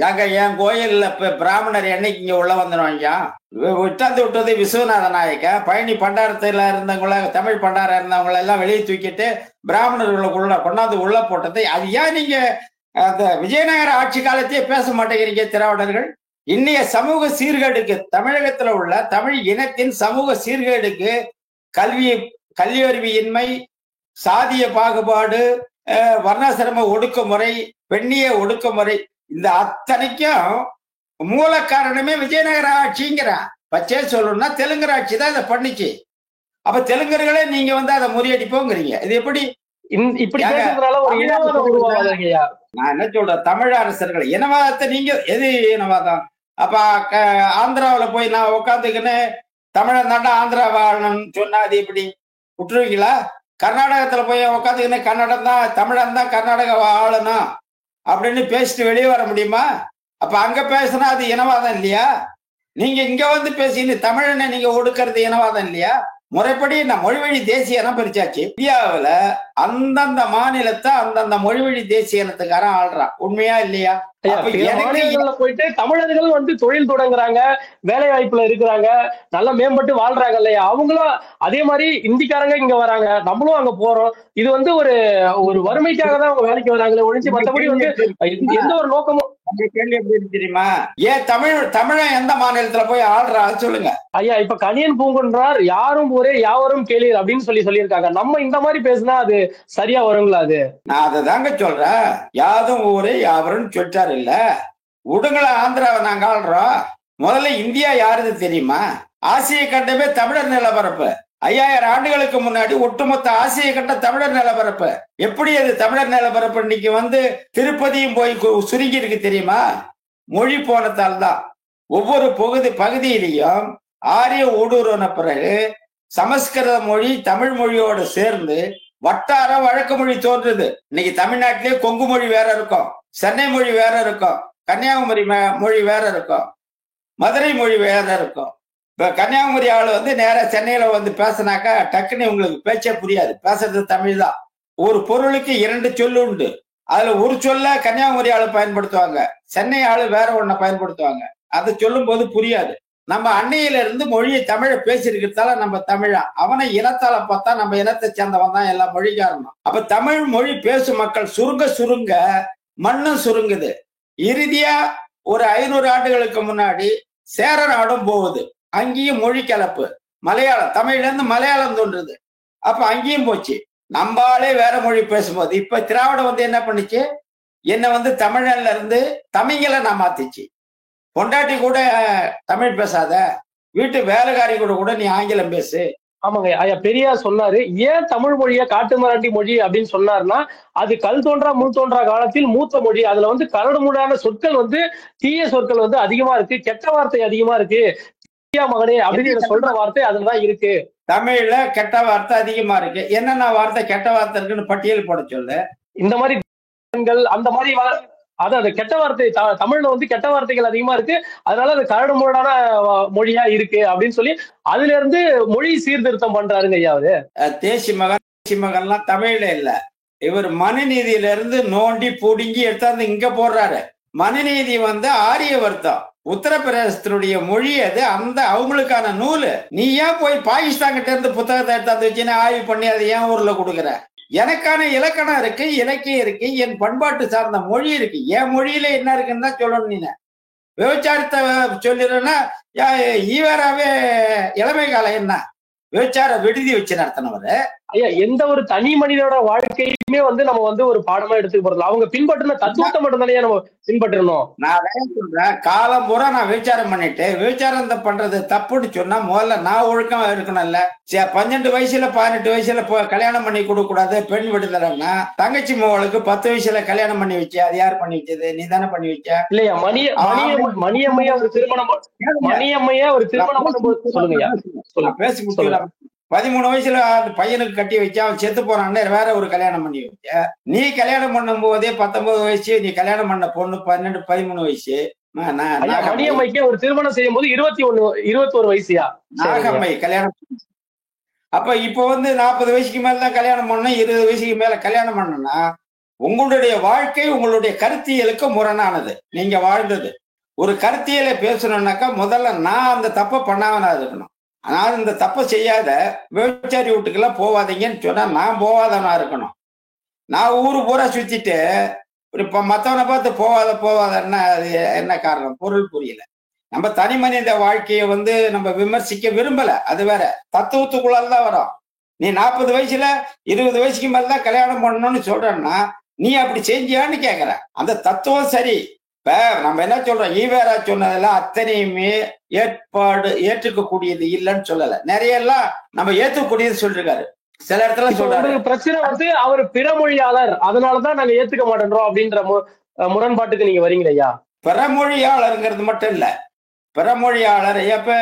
ஏங்க என் கோயில்ல பிராமணர் என்னைக்கு இங்க உள்ள வந்துடுவாங்க? விட்டாந்து விட்டது விஸ்வநாத நாயக்க, பழனி பண்டாரத்துல இருந்தவங்கள, தமிழ் பண்டாரம் இருந்தவங்கள எல்லாம் வெளியே தூக்கிட்டு பிராமணர்களுக்குள்ள கொண்டாந்து உள்ள போட்டது. அது ஏன் நீங்க அந்த விஜயநகர ஆட்சி காலத்தையே பேச மாட்டேங்கிறீங்க திராவிடர்கள்? இன்னைய சமூக சீர்கேடுக்கு, தமிழகத்துல உள்ள தமிழ் இனத்தின் சமூக சீர்கேடுக்கு கல்வி அறிவியின்மை, சாதிய பாகுபாடு, வர்ணாசிரம ஒடுக்குமுறை, பெண்ணிய ஒடுக்குமுறை, இந்த அத்தனைக்கும் மூல காரணமே விஜயநகர ஆட்சிங்கிறான். பச்சே சொல்லணும்னா தெலுங்கர் ஆட்சி தான் இதை பண்ணிச்சு. அப்ப தெலுங்கர்களே நீங்க வந்து அதை முறியடிப்போங்கிறீங்க. இது எப்படி? இப்படி பேசுறதுனால ஒரு இனவாதம் உருவாகாதீங்கயா. நான் என்ன சொல்றேன், தமிழ் அரசர்கள் இனவாதத்தை நீங்க எது இனவாதம்? அப்ப ஆந்திராவில போய் நான் உட்காந்துக்கின்னு தமிழன் தாண்டா ஆந்திரா வாழணும்னு சொன்னா அது எப்படி விட்டுருவீங்களா? கர்நாடகத்துல போய் உட்காந்துக்கின்னு கன்னடம் தான், தமிழன் தான் கர்நாடகா ஆளணும் அப்படின்னு பேசிட்டு வெளியே வர முடியுமா? அப்ப அங்க பேசினா அது இனவாதம் இல்லையா? நீங்க இங்க வந்து பேசி தமிழனை நீங்க ஒடுக்கிறது இனவாதம் இல்லையா? முறைப்படி நான் மொழிவழி தேசிய இனம் பிரிச்சாச்சு. இந்தியாவுல அந்தந்த மாநிலத்தை அந்தந்த மொழிவழி தேசிய இனத்துக்காரன் ஆள்றான். உண்மையா இல்லையா? போயிட்டு தமிழர்கள் வந்து தொழில் தொடங்குறாங்க, வேலை வாய்ப்புல இருக்கிறாங்க, நல்லா மேம்பட்டு வாழ்றாங்க இல்லையா? அவங்களும் அதே மாதிரி இந்திக்காரங்க இங்க வராங்க, நம்மளும் அங்க போறோம். இது வந்து ஒரு வறுமைக்காக தான் அவங்க வேலைக்கு வராங்களே ஒழிஞ்சு மற்றபடி வந்து எந்த ஒரு நோக்கமும். கேள்வி எப்படி தெரியுமா? ஏன் தமிழன் எந்த மாநிலத்துல போய் ஆள்றா சொல்லுங்க ஐயா. இப்ப கணியன் பூங்குன்றார், யாரும் ஊரே யாவரும் கேளீர் அப்படின்னு சொல்லியிருக்காங்க. நம்ம இந்த மாதிரி பேசினா அது சரியா வருங்களா? அது நான் அதை தாங்க சொல்றேன். யாதும் ஊரே யாவரும் சொல்லிட்டாரு இல்ல, உடுங்களா ஆந்திராவை நாங்க ஆள்றோம். முதல்ல இந்தியா யாருது தெரியுமா? ஆசிய கண்டமே தமிழர் நிலப்பரப்பு. 5000 ஆண்டுகளுக்கு முன்னாடி ஒட்டுமொத்த ஆசிய கண்ட தமிழர் நிலப்பரப்பு. எப்படி அது தமிழர் நிலப்பரப்பு இன்னைக்கு வந்து திருப்பதியும் போய் சுருங்கி இருக்கு தெரியுமா? மொழி போனதால் தான். ஒவ்வொரு பகுதியிலையும் ஆரிய ஊடுருவன பிறகு சமஸ்கிருத மொழி தமிழ் மொழியோடு சேர்ந்து வட்டார வழக்கு மொழி தோன்றுது. இன்னைக்கு தமிழ்நாட்டிலே கொங்கு மொழி வேற இருக்கும், சென்னை மொழி வேற இருக்கும், கன்னியாகுமரி மொழி வேற இருக்கும், மதுரை மொழி வேற இருக்கும். இப்ப கன்னியாகுமரி ஆள் வந்து நேரா சென்னையில வந்து பேசினாக்கா டக்குன்னு உங்களுக்கு பேச்சே புரியாது. பேசுறது தமிழ் தான். ஒரு பொருளுக்கு 2 சொல்லு உண்டு. அதுல ஒரு சொல்ல கன்னியாகுமரி ஆளு பயன்படுத்துவாங்க, சென்னை ஆளு வேற ஒன்ன பயன்படுத்துவாங்க. அதை சொல்லும் போது புரியாது. நம்ம அன்னையில இருந்து மொழியை தமிழை பேசியிருக்கிறதால நம்ம தமிழா. அவனை இனத்தால பார்த்தா நம்ம இனத்தை சேர்ந்தவன் தான் எல்லா மொழிக்காரனும். அப்ப தமிழ் மொழி பேசும் மக்கள் சுருங்க சுருங்க மண்ணும் சுருங்குது. இறுதியா ஒரு 500 ஆண்டுகளுக்கு முன்னாடி சேர நாடும் போகுது. அங்கேயும் மொழி கலப்பு. மலையாளம், தமிழ்ல இருந்து மலையாளம் தோன்றுது. அப்ப அங்கேயும் போச்சு. நம்மளாலே வேற மொழி பேசும்போது இப்ப திராவிடம் வந்து என்ன பண்ணுச்சு, என்ன தமிழன்ல இருந்து தமிழை நான் மாத்திச்சு. பொண்டாட்டி கூட தமிழ் பேசாத, வீட்டு வேலைக்காரி கூட கூட நீ ஆங்கிலம் பேசு. ஆமாங்க ஐயா, பெரியார் சொன்னாரு, ஏன் தமிழ் மொழிய காட்டு மிராண்டி மொழி அப்படின்னு சொன்னாருன்னா, அது கல் தோன்றா முன் தோன்றா காலத்தில் மூத்த மொழி. அதுல கரடுமுடான சொற்கள் தீய சொற்கள் அதிகமா இருக்கு, கெட்ட வார்த்தை அதிகமா இருக்கு. மகனே அப்படின்னு சொல்ற வார்த்தை அதுலதான் இருக்கு. தமிழ்ல கெட்ட வார்த்தை அதிகமா இருக்கு. என்னென்ன வார்த்தை கெட்ட வார்த்தை இருக்குன்னு பட்டியல் போட சொல்லு. இந்த மாதிரி அந்த மாதிரி அதாவது கெட்ட வார்த்தை தமிழ்ல கெட்ட வார்த்தைகள் அதிகமா இருக்கு, அதனால அது கரடுமுரடான மொழியா இருக்கு அப்படின்னு சொல்லி அதுல இருந்து மொழி சீர்திருத்தம் பண்றாருங்க ஐயா. அவரு தேசி மகன்லாம் தமிழ்ல இல்ல, இவர் மனுநீதியில இருந்து நோண்டி புடுங்கி எடுத்தாந்து இங்க போடுறாரு. மனுநீதி ஆரிய வர்த்தம், உத்தரப்பிரதேசத்தினுடைய மொழி அது, அந்த அவங்களுக்கான நூலு. நீ ஏன் போய் பாகிஸ்தான் கிட்ட இருந்து புத்தகத்தை எடுத்தாந்து வச்சுன்னு ஆய்வு பண்ணி அதை ஏன் ஊர்ல கொடுக்குற? எனக்கான இலக்கணம் இருக்கு, இலக்கியம் இருக்கு, என் பண்பாட்டு சார்ந்த மொழி இருக்கு. என் மொழியில என்ன இருக்குன்னு தான் சொல்லணும். நீ விபச்சாரத்தை சொல்லிடுறேன்னா ஈவராவே இளமை காலம் என்ன விபச்சார விடுதி வச்சு நடத்தினவரு. ஐயா, எந்த ஒரு தனி மனிதனோட வாழ்க்கையுமே நம்ம ஒரு பாடமா எடுத்துக்க போறது. அவங்க பின்பற்றின தத்துவத்தை மட்டும் தானே நம்ம பின்பற்றணும். நான் சொல்றேன், காலம் பூரா நான் விபச்சாரம் பண்ணிட்டு விபச்சாரம் பண்றது தப்புன்னு சொன்னா முதல்ல நான் ஒழுக்கமா இருக்கணும்ல. 12 வயசுல 18 வயசுல கல்யாணம் பண்ணி கொடுக்க கூடாது, பெண் விடுதலைன்னா தங்கச்சி மோளுக்கு 10 வயசுல கல்யாணம் பண்ணி வச்சு, அது யார் பண்ணி வச்சது? நீ தானே பண்ணி வச்ச. இல்லையா மணியம்மையா ஒரு திருமணம் பண்ணும்போது சொல்லுங்க, பேசி முடியலாம். 13 வயசுல பையனுக்கு கட்டி வச்சா அவன் செத்து போறான்னு வேற ஒரு கல்யாணம் பண்ணி வச்ச. நீ கல்யாணம் பண்ணும் போதே 19 வயசு, நீ கல்யாணம் பண்ண பொண்ணு 12 13 வயசு. மணியம்மைக்கு ஒரு திருமணம் செய்யும் போது 21 வயசுயா நாகம்மை கல்யாணம். அப்ப இப்ப 40 வயசுக்கு மேலதான் கல்யாணம் பண்ணணும், 20 வயசுக்கு மேல கல்யாணம் பண்ணணும்னா உங்களுடைய வாழ்க்கை உங்களுடைய கருத்தியலுக்கு முரணானது. நீங்க வாழ்ந்தது ஒரு கருத்தியலை பேசணும்னாக்கா முதல்ல நான் அந்த தப்பை பண்ணாமனா இருக்கணும். ஆனால் இந்த தப்பை செய்யாத விபச்சாரி வீட்டுக்கெல்லாம் போவாதீங்கன்னு சொன்னா நான் போவாதனா இருக்கணும். நான் ஊரு பூரா சுத்திட்டு இப்ப மத்தவனை பார்த்து போவாதன்னா அது என்ன காரணம்? பொருள் புரியல. நம்ம தனி மனித வாழ்க்கையை நம்ம விமர்சிக்க விரும்பல, அது வேற. தத்துவத்துக்குள்ளால்தான் வரும். நீ 40 வயசுல 20 வயசுக்கு மேலதான் கல்யாணம் பண்ணணும்னு சொல்றேன்னா நீ அப்படி செஞ்சியான்னு கேக்குற. அந்த தத்துவம் சரி. இப்ப நம்ம என்ன சொல்றோம், ஈவேரா சொன்னதெல்லாம் அத்தனையுமே ஏற்றுக்க கூடியது இல்லைன்னு சொல்லல. நிறைய எல்லாம் நம்ம ஏற்றுக்கூடியது சொல்லிருக்காரு. சில இடத்துல சொல்றாரு பிரச்சனை அவர் பிறமொழியாளர், அதனாலதான் நாங்க ஏத்துக்க மாட்டேன்றோம் அப்படின்ற முரண்பாட்டுக்கு நீங்க வரீங்க ஐயா. பிறமொழியாளருங்கிறது மட்டும் இல்ல, பிறமொழியாளர் எப்ப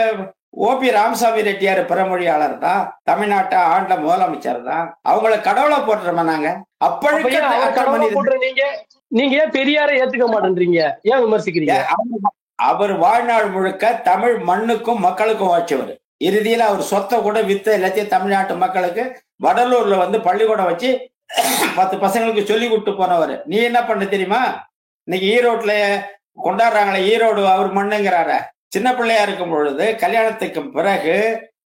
ஓபி ராமசாமி ரெட்டியார் பிறமொழியாளர் தான், தமிழ்நாட்டை ஆண்ட முதலமைச்சர் தான். அவங்கள கடவுளை போட்டுறோமா நாங்க? நீங்க ஏன் பெரியாரை ஏத்துக்க மாட்டேன்றீங்க, ஏன் விமர்சிக்கிறீங்க? அவர் வாழ்நாள் முழுக்க தமிழ் மண்ணுக்கும் மக்களுக்கும் வாய்ச்சவர். இறுதியில அவர் சொத்தை கூட வித்து எல்லாத்தையும் தமிழ்நாட்டு மக்களுக்கு வடலூர்ல பள்ளிக்கூடம் வச்சு 10 பசங்களுக்கு சொல்லி கொடுத்து போனவர். நீ என்ன பண்ண தெரியுமா? இன்னைக்கு ஈரோட்ல கொண்டாடுறாங்களே, ஈரோடு அவர் மண்ணுங்கிறார. சின்ன பிள்ளையா இருக்கும் பொழுது கல்யாணத்துக்கு பிறகு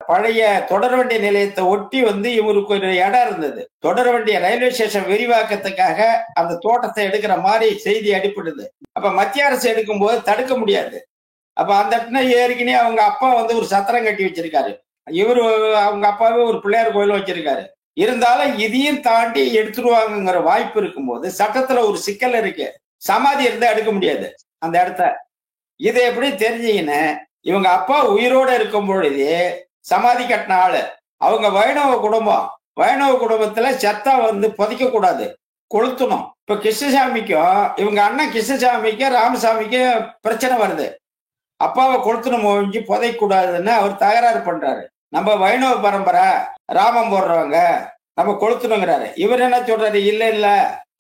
பழைய தொடர்வண்டி நிலையத்தை ஒட்டி இவருக்கு ஒரு இடம் இருந்தது. தொடர்வண்டிய ரயில்வே ஸ்டேஷன் விரிவாக்கத்துக்காக அந்த தோட்டத்தை எடுக்கிற மாதிரி செய்தி அடிப்படுது. அப்ப மத்திய அரசு எடுக்கும் போது தடுக்க முடியாது. அப்ப அந்த இடத்துல ஏற்கனவே அவங்க அப்பா ஒரு சத்திரம் கட்டி வச்சிருக்காரு. இவரு அவங்க அப்பாவே ஒரு பிள்ளையார் கோயில் வச்சிருக்காரு. இருந்தாலும் இதையும் தாண்டி எடுத்துருவாங்கிற வாய்ப்பு இருக்கும்போது சட்டத்துல ஒரு சிக்கல் இருக்கு. சமாதி இருந்தா எடுக்க முடியாது அந்த இடத்த. இதை எப்படி தெரிஞ்சீங்கன்னு, இவங்க அப்பா உயிரோட இருக்கும் பொழுது சமாதி கட்டின ஆளு. அவங்க வைணவ குடும்பம். வைணவ குடும்பத்துல செத்தா புதைக்க கூடாது, கொளுத்தணும். இப்ப கிருஷ்ணசாமிக்கும் இவங்க அண்ணன் கிருஷ்ணசாமிக்கும் ராமசாமிக்கும் பிரச்சனை வருது. அப்பாவை கொளுத்தணும் முடிஞ்சு புதைக்க கூடாதுன்னு அவர் தகராறு பண்றாரு. நம்ம வைணவ பரம்பரை, ராமம் போடுறவங்க, நம்ம கொளுத்தணுங்கிறாரு. இவர் என்ன சொல்றாரு, இல்ல இல்ல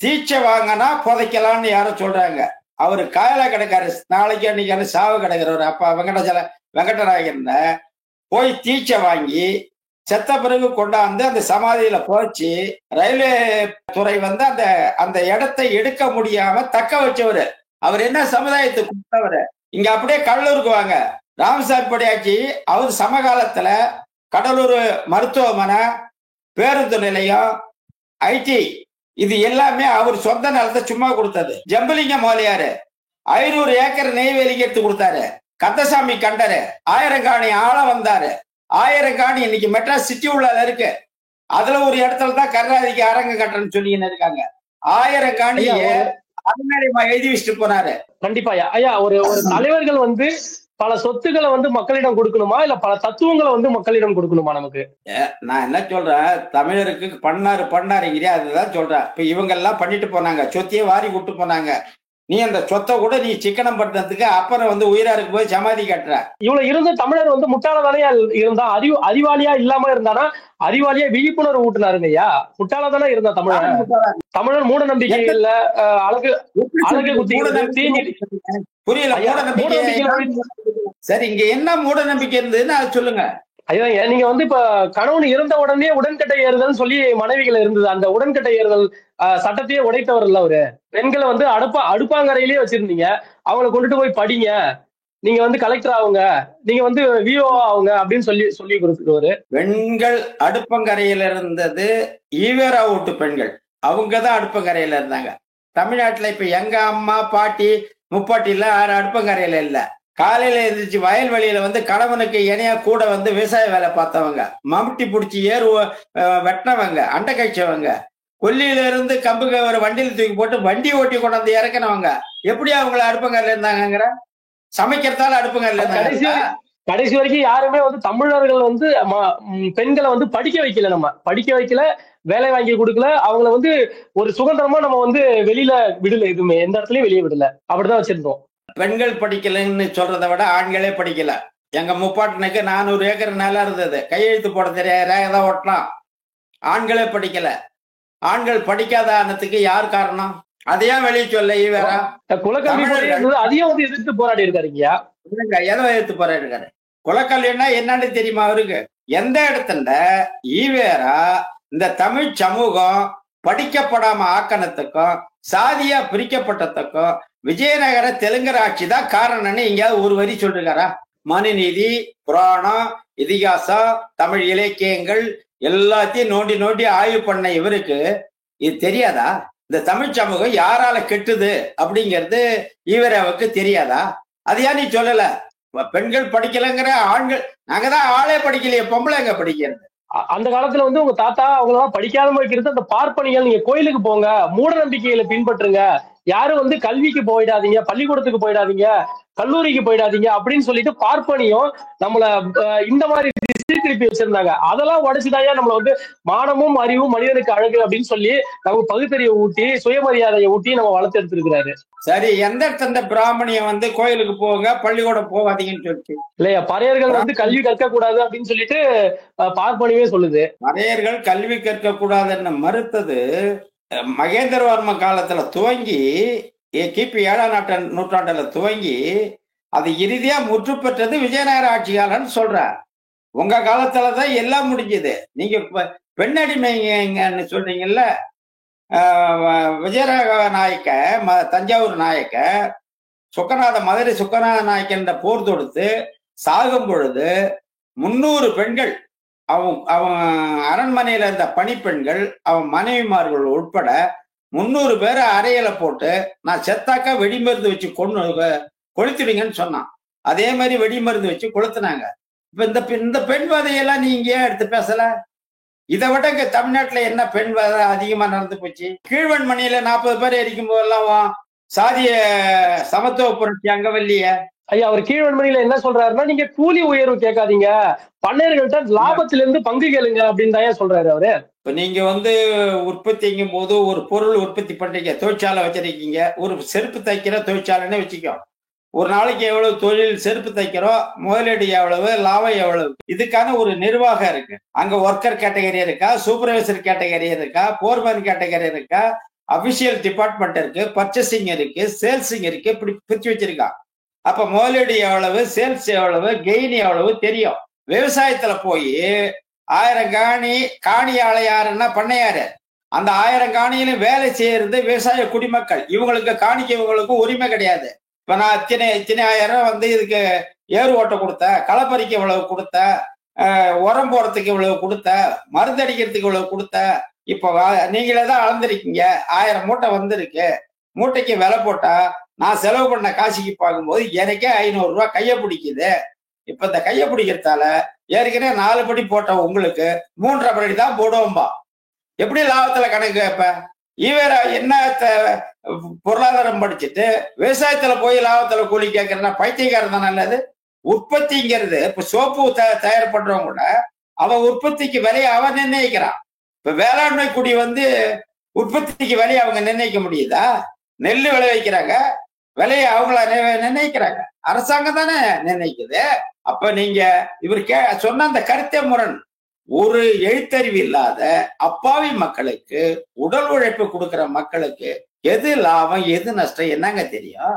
தீட்சை வாங்கினா புதைக்கலாம்னு யாரோ சொல்றாங்க. அவரு காயலா கிடக்காரு, நாளைக்கு அன்னைக்கு சாவு கிடக்குறவர். அப்பா வெங்கடராயன் போய் தீட்சை வாங்கி செத்த பிறகு கொண்டாந்து அந்த சமாதியில போச்சு. ரயில்வே துறை அந்த அந்த இடத்தை எடுக்க முடியாம தக்க வச்சவரு. அவர் என்ன சமுதாயத்துக்கு கொடுத்தவரு. இங்க அப்படியே கடலூருக்கு வாங்க, ராமசாமி படையாச்சி அவர் சமகாலத்துல கடலூர் மருத்துவமனை, பேருந்து நிலையம், ஐடி இது எல்லாமே அவர் சொந்த நிலத்தை சும்மா கொடுத்தது. ஜம்புலிங்க முதலியாரு 500 ஏக்கர் நெய்வேலிக்கு எடுத்து கொடுத்தாரு. கந்தசாமி கண்டரு 1000 காணி ஆள வந்தாரு. 1000 காணி இன்னைக்கு மெட்ராஸ் சிட்டி உள்ள இருக்கு. அதுல ஒரு இடத்துல தான் கருணாநிதிக்கு அரங்க கட்டணும்னு சொல்லின்னு இருக்காங்க. 1000 காணியை எழுதி வச்சுட்டு போனாரு. கண்டிப்பா ஐயா, ஒரு தலைவர்கள் வந்து பல சொத்துக்களை வந்து மக்களிடம் கொடுக்கணுமா, இல்ல பல தத்துவங்களை வந்து மக்களிடம் கொடுக்கணுமா? நமக்கு நான் என்ன சொல்றேன், தமிழருக்கு பண்ணாருங்கிறியா, அதுதான் சொல்றேன். இப்ப இவங்க எல்லாம் பண்ணிட்டு போனாங்க, சொத்தையே வாரி விட்டு போனாங்க. நீ அந்த சொத்தை கூட நீ சிக்கனம் பண்றதுக்கு அப்புறம் வந்து உயிராருக்கு போய் சமாதி கட்டுற. இவ்வளவு இருந்த தமிழர் வந்து முட்டாளதானே இருந்தா? அறிவாளியா இல்லாம இருந்தானா? அறிவாளியா விழிப்புணர்வு ஊட்டினாருங்க ஐயா. முட்டாளதானே இருந்தா தமிழர் மூட நம்பிக்கை இல்ல, அழகு குத்தி புரியல. சரி, இங்க என்ன மூட நம்பிக்கை இருந்ததுன்னு அதை சொல்லுங்க. ஐயா, நீங்க வந்து இப்ப கணவன் இறந்த உடனே உடன்கட்டை ஏறுதல் சொல்லி மனைவிகள் இருந்தது. அந்த உடன்கட்டை ஏறுதல் சட்டத்தையே உடைத்தவர் இல்ல அவரு. பெண்களை வந்து அடுப்பாங்கரையிலேயே வச்சிருந்தீங்க. அவங்களை கொண்டுட்டு போய் படிங்க, நீங்க வந்து கலெக்டர் ஆகுங்க, நீங்க வந்து விஓ ஆகுங்க அப்படின்னு சொல்லி கொடுத்துருவாரு. பெண்கள் அடுப்பங்கரையில இருந்தது ஈவேரா வீட்டு பெண்கள், அவங்கதான் அடுப்பங்கரையில இருந்தாங்க. தமிழ்நாட்டுல இப்ப எங்க அம்மா பாட்டி முப்பாட்டில அடுப்பங்கரையில இல்ல. காலையில எழுந்திரிச்சு வயல்வெளியில வந்து கணவனுக்கு இணையா கூட வந்து விவசாய வேலை பார்த்தவங்க, மம்முட்டி பிடிச்சி வெட்டினவங்க, அண்டை கழிச்சவங்க, கொல்லியில இருந்து கம்புக ஒரு வண்டியில தூக்கி போட்டு வண்டி ஓட்டி கொண்டாந்து இறக்கினவங்க, எப்படி அவங்கள அடுப்பங்கரையில இருந்தாங்கிற? சமைக்கிறதால அடுப்பங்கரையில இருந்தாங்க. கடைசி வரைக்கும் யாருமே வந்து தமிழர்கள் வந்து பெண்களை வந்து படிக்க வைக்கல. நம்ம படிக்க வைக்கல, வேலை வாங்கி கொடுக்கல, அவங்கள வந்து ஒரு சுதந்திரமா நம்ம வந்து வெளியில விடல. எதுவுமே எந்த இடத்துலயும் வெளியே விடல. அப்படிதான் வச்சிருந்தோம். பெண்கள் படிக்கலன்னு சொல்றதை விட ஆண்களே படிக்கல. எங்க முப்பாட்டனுக்கு 400 ஏக்கர் நிலம் இருந்தது, கையெழுத்து போட தெரியாது, ரேகதான் ஓட்டலாம். ஆண்களே படிக்கல. ஆண்கள் படிக்காததுக்கு யார் காரணம்? அதையா வெளியே சொல்ல ஈவேரா? குலக்கல்வி அதையும் வந்து எதிர்த்து போராடி இருக்காருங்கய்யா. எதை எதிர்த்து போராடி இருக்காரு? குலக்கல்வின்னா என்னன்னு தெரியுமா அவருக்கு? எந்த இடத்துல ஈவேரா இந்த தமிழ் சமூகம் படிக்கப்படாம ஆக்கணத்துக்கும் சாதியா பிரிக்கப்பட்டதுக்கும் விஜயநகர தெலுங்கர் ஆட்சி தான் காரணம்னு எங்கேயாவது ஒரு வரி சொல்லிருக்காரா? மனுநீதி, புராணம், இதிகாசம், தமிழ் இலக்கியங்கள் எல்லாத்தையும் நோண்டி நோண்டி ஆய்வு பண்ண இவருக்கு இது தெரியாதா? இந்த தமிழ் சமூகம் யாரால கெட்டுது அப்படிங்கிறது ஈவேராவுக்கு தெரியாதா? அதையா நீ சொல்லல? பெண்கள் படிக்கலங்கிற, ஆண்கள் நாங்கதான் ஆளே படிக்கலையே, பொம்பளைங்க படிக்கிறது. அந்த காலத்துல வந்து உங்க தாத்தா அவங்களெல்லாம் படிக்காம வைக்கிறது அந்த பார்ப்பனிகள். நீங்க கோயிலுக்கு போங்க, மூட நம்பிக்கைகளை பின்பற்றுங்க, யாரும் வந்து கல்விக்கு போயிடாதீங்க, பள்ளிக்கூடத்துக்கு போயிடாதீங்க, கல்லூரிக்கு போயிடாதீங்க அப்படின்னு சொல்லிட்டு பார்ப்பனியும் நம்மள இந்த மாதிரி திருப்பி வச்சிருந்தாங்க. அதெல்லாம் உடைச்சுதாயா நம்மள வந்து மானமும் அறிவும் மனிதனுக்கு அழகு அப்படின்னு சொல்லி நம்ம பகுத்தறிவை ஊட்டி சுயமரியாதையை ஊட்டி நம்ம வளர்த்து எடுத்திருக்கிறாரு. சரி, எந்த இடத்துல பிராமணியம் வந்து கோயிலுக்கு போங்க, பள்ளிக்கூடம் போகாதீங்கன்னு சொல்லிட்டு இல்லையா? பறையர்கள் வந்து கல்வி கற்க கூடாது அப்படின்னு சொல்லிட்டு பார்ப்பனியே சொல்லுது. பறையர்கள் கல்வி கற்க கூடாதுன்னு மறுத்தது மகேந்திரவர்ம காலத்துல துவங்கி கிபி 7ஆம் நூற்றாண்டுல துவங்கி அது இறுதியா முற்று பெற்றது விஜயநகர ஆட்சி காலம்னு சொல்ற. உங்க காலத்துலதான் எல்லாம் முடிஞ்சது. நீங்க பெண்ணடிமைங்கன்னு சொல்றீங்கல்ல. விஜயநகர நாயக்க, தஞ்சாவூர் நாயக்க மதுரை சுக்கநாத நாயக்கன்ற போர் தொடுத்து சாகும் பொழுது 300 பெண்கள், அவன் அரண்மனையில இருந்த பணிப்பெண்கள், அவன் மனைவிமார்கள் உட்பட 300 பேரை அறையில போட்டு நான் செத்தாக்கா வெடிமருந்து வச்சு கொளுத்துடுங்கன்னு சொன்னான். அதே மாதிரி வெடிமருந்து வச்சு கொளுத்துனாங்க. இப்ப இந்த பெண் வதையெல்லாம் நீங்க ஏன் எடுத்து பேசல? இதை விட இங்க தமிழ்நாட்டுல என்ன பெண் வதை அதிகமா நடந்து போச்சு? கீழ்வன்மணியில 40 பேர் எரிக்கும் போதெல்லாம் சாதிய சமத்துவ புரட்சி அங்கவல்லிய ஐயா, அவர் கீழ்வன்மணியில என்ன சொல்றாருன்னா, நீங்க கூலி உயர்வு கேட்காதீங்க, பண்ணையர்கள்ட்ட லாபத்துல இருந்து பங்கு கேளுங்க அப்படின்னு தான் சொல்றாரு அவரு. இப்ப நீங்க வந்து உற்பத்திங்கும் போது ஒரு பொருள் உற்பத்தி பண்றீங்க, தொழிற்சாலை வச்சிருக்கீங்க, ஒரு செருப்பு தைக்கிற தொழிற்சாலைன்னு வச்சுக்கோ. ஒரு நாளைக்கு எவ்வளவு தொழில் செருப்பு தைக்கிறோம், முதலீடு எவ்வளவு, லாபம் எவ்வளவு, இதுக்கான ஒரு நிர்வாகம் இருக்கு. அங்க ஒர்க்கர் கேட்டகரி இருக்கா, சூப்பர்வைசர் கேட்டகரி இருக்கா, போர்மேன் கேட்டகரி இருக்கா, அபிஷியல் டிபார்ட்மெண்ட் இருக்கு, பர்ச்சேசிங் இருக்கு, சேல்ஸிங் இருக்கு, இப்படி பிரிச்சு வச்சிருக்கா. அப்ப முதலீடு எவ்வளவு, சேல்ஸ் எவ்வளவு, கெயின் எவ்வளவு தெரியும். விவசாயத்துல போய் 1000 காணி ஆளையாருன்னா பண்ணையாரு, அந்த 1000 காணியிலும் வேலை செய்யறது விவசாய குடிமக்கள். இவங்களுக்கு காணிக்க இவங்களுக்கும் உரிமை கிடையாது. இப்ப நான் இத்தனை 1000 வந்து இதுக்கு ஏறு ஓட்ட கொடுத்த, களப்பறிக்க இவ்வளவு கொடுத்த, உரம் போறதுக்கு இவ்வளவு கொடுத்த, மருந்தடிக்கிறதுக்கு இவ்வளவு கொடுத்த. இப்ப நீங்களே தான் அளந்திருக்கீங்க, 1000 மூட்டை வந்திருக்கு. மூட்டைக்கு விலை போட்டா நான் செலவு பண்ண காசுக்கு பார்க்கும்போது எனக்கே 500 ரூபாய் கைய பிடிக்குது. இப்ப இந்த கைய பிடிக்கிறதால ஏற்கனவே 4 படி போட்ட உங்களுக்கு 3.5 படி தான் போடுவோம்பா. எப்படி லாபத்துல கணக்கு? இப்ப ஈவேரா என்ன பொருளாதாரம் படிச்சுட்டு விவசாயத்துல போய் லாபத்துல கூலி கேட்கறதுனா பைத்தியக்காரன் தான். நல்லது. உற்பத்திங்கிறது இப்ப சோப்பு தயார் பண்றவங்க கூட அவன் உற்பத்திக்கு விலையை அவன் நிர்ணயிக்கிறான். இப்ப வேளாண்மை குடி உற்பத்திக்கு விலையை அவங்க நிர்ணயிக்க முடியுதா? நெல் விளைவிக்கிறாங்க, விலையை அவங்கள நிர்ணயிக்கிறாங்க, அரசாங்கம் தானே நிர்ணயிக்குது. அப்ப நீங்க இவர் சொன்ன அந்த கருத்தை முரண். ஒரு எழுத்தறிவு இல்லாத அப்பாவி மக்களுக்கு, உடல் உழைப்பு கொடுக்கிற மக்களுக்கு எது லாபம் எது நஷ்டம் என்னங்க தெரியும்?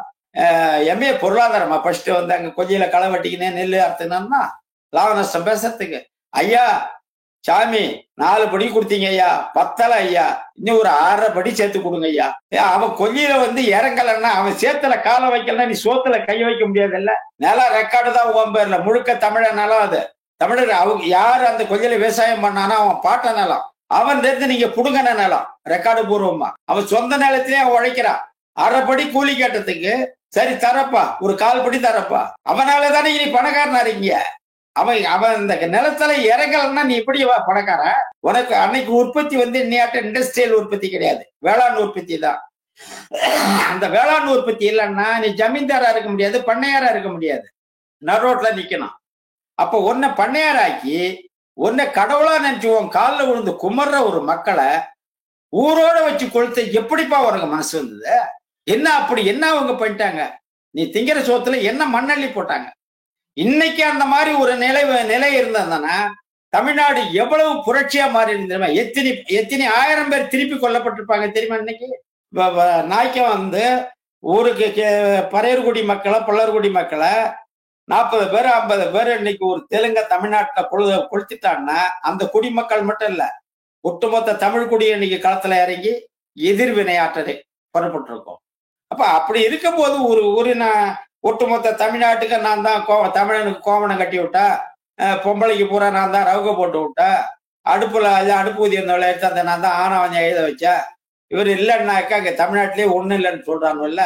எம்ஏ பொருளாதாரமா படிச்சுட்டு வந்து அங்க கொஞ்சில களை வெட்டிக்கினே நெல் அறுத்துனா லாப நஷ்டம் பேசுறதுக்கு? ஐயா சாமி 4 படி கொடுத்தீங்க ஐயா, பத்தல ஐயா, இன்னும் ஒரு 6.5 படி சேர்த்து கொடுங்க ஐயா. அவன் கொஞ்சில இறங்கலன்னா, அவன் சேத்துல காலை வைக்கலன்னா நீ சோத்துல கை வைக்க முடியாது. இல்ல நிலம் ரெக்கார்டு தான் உன் பேர்ல, முழுக்க தமிழ நிலம். அது தமிழர் அவங்க யாரு அந்த கொஞ்சில விவசாயம் பண்ணானா அவன் பாட்ட நிலம், அவன் தெரிந்து நீங்க புடுங்கின நிலம் ரெக்கார்டு பூர்வமா. அவன் சொந்த நிலத்திலே அவன் உழைக்கிறான். 1/2 படி கூலி கேட்டதுக்கு சரி தரப்பா, ஒரு 1/4 படி தரப்பா. அவனாலதானே நீ பணக்காரனா இருக்கீங்க. அவன் இந்த நிலத்துல இறங்கலன்னா நீ எப்படி பணக்காரன்? உனக்கு அன்னைக்கு உற்பத்தி இன்னையாட்ட இண்டஸ்ட்ரியல் உற்பத்தி கிடையாது, வேளாண் உற்பத்தி தான். அந்த வேளாண் உற்பத்தி இல்லைன்னா நீ ஜமீன்தாரா இருக்க முடியாது, பண்ணையாரா இருக்க முடியாது, நரோட்ல நிக்கணும். அப்ப உன்னை பண்ணையாராக்கி உன்னை கடவுளா நினைச்சு உன் காலில் விழுந்து குமர்ற ஒரு மக்களை ஊரோட வச்சு கொளுத்த எப்படிப்பா உனக்கு மனசு வந்தது? என்ன அப்படி என்ன அவங்க பண்ணிட்டாங்க? நீ திங்கிற சோத்துல என்ன மண்ணள்ளி போட்டாங்க? இன்னைக்கு அந்த மாதிரி ஒரு நிலை இருந்ததுன்னா தமிழ்நாடு எவ்வளவு புரட்சியா மாறி இருந்ததுமா? எத்தனை 1000 பேர் திருப்பி கொல்லப்பட்டிருப்பாங்க தெரியுமா? இன்னைக்கு நாய்க்கம் ஊருக்கு பறையர்குடி மக்களை, பல்லர்குடி மக்களை 40 பேர் 50 பேர் இன்னைக்கு ஒரு தெலுங்க தமிழ்நாட்டுல கொளுத்திட்டான்னா அந்த குடிமக்கள் மட்டும் இல்ல, ஒட்டுமொத்த தமிழ் குடி இன்னைக்கு களத்துல இறங்கி எதிர்வினையாற்றதை புறப்பட்டிருக்கோம். அப்ப அப்படி இருக்கும் போது ஒரு ஒட்டுமொத்த தமிழ்நாட்டுக்கு நான் தான் தமிழனுக்கு கோவணம் கட்டி விட்டா, பொம்பளைக்கு பூரா நான் தான் ரவுக போட்டு விட்டா, அடுப்பு ஊதியம் எடுத்து அந்த நான் தான் ஆணவஞ்சம் எழுத வச்சா, இவர் இல்லைன்னாக்கா அங்க தமிழ்நாட்டிலேயே ஒண்ணு இல்லைன்னு சொல்றானுல்ல.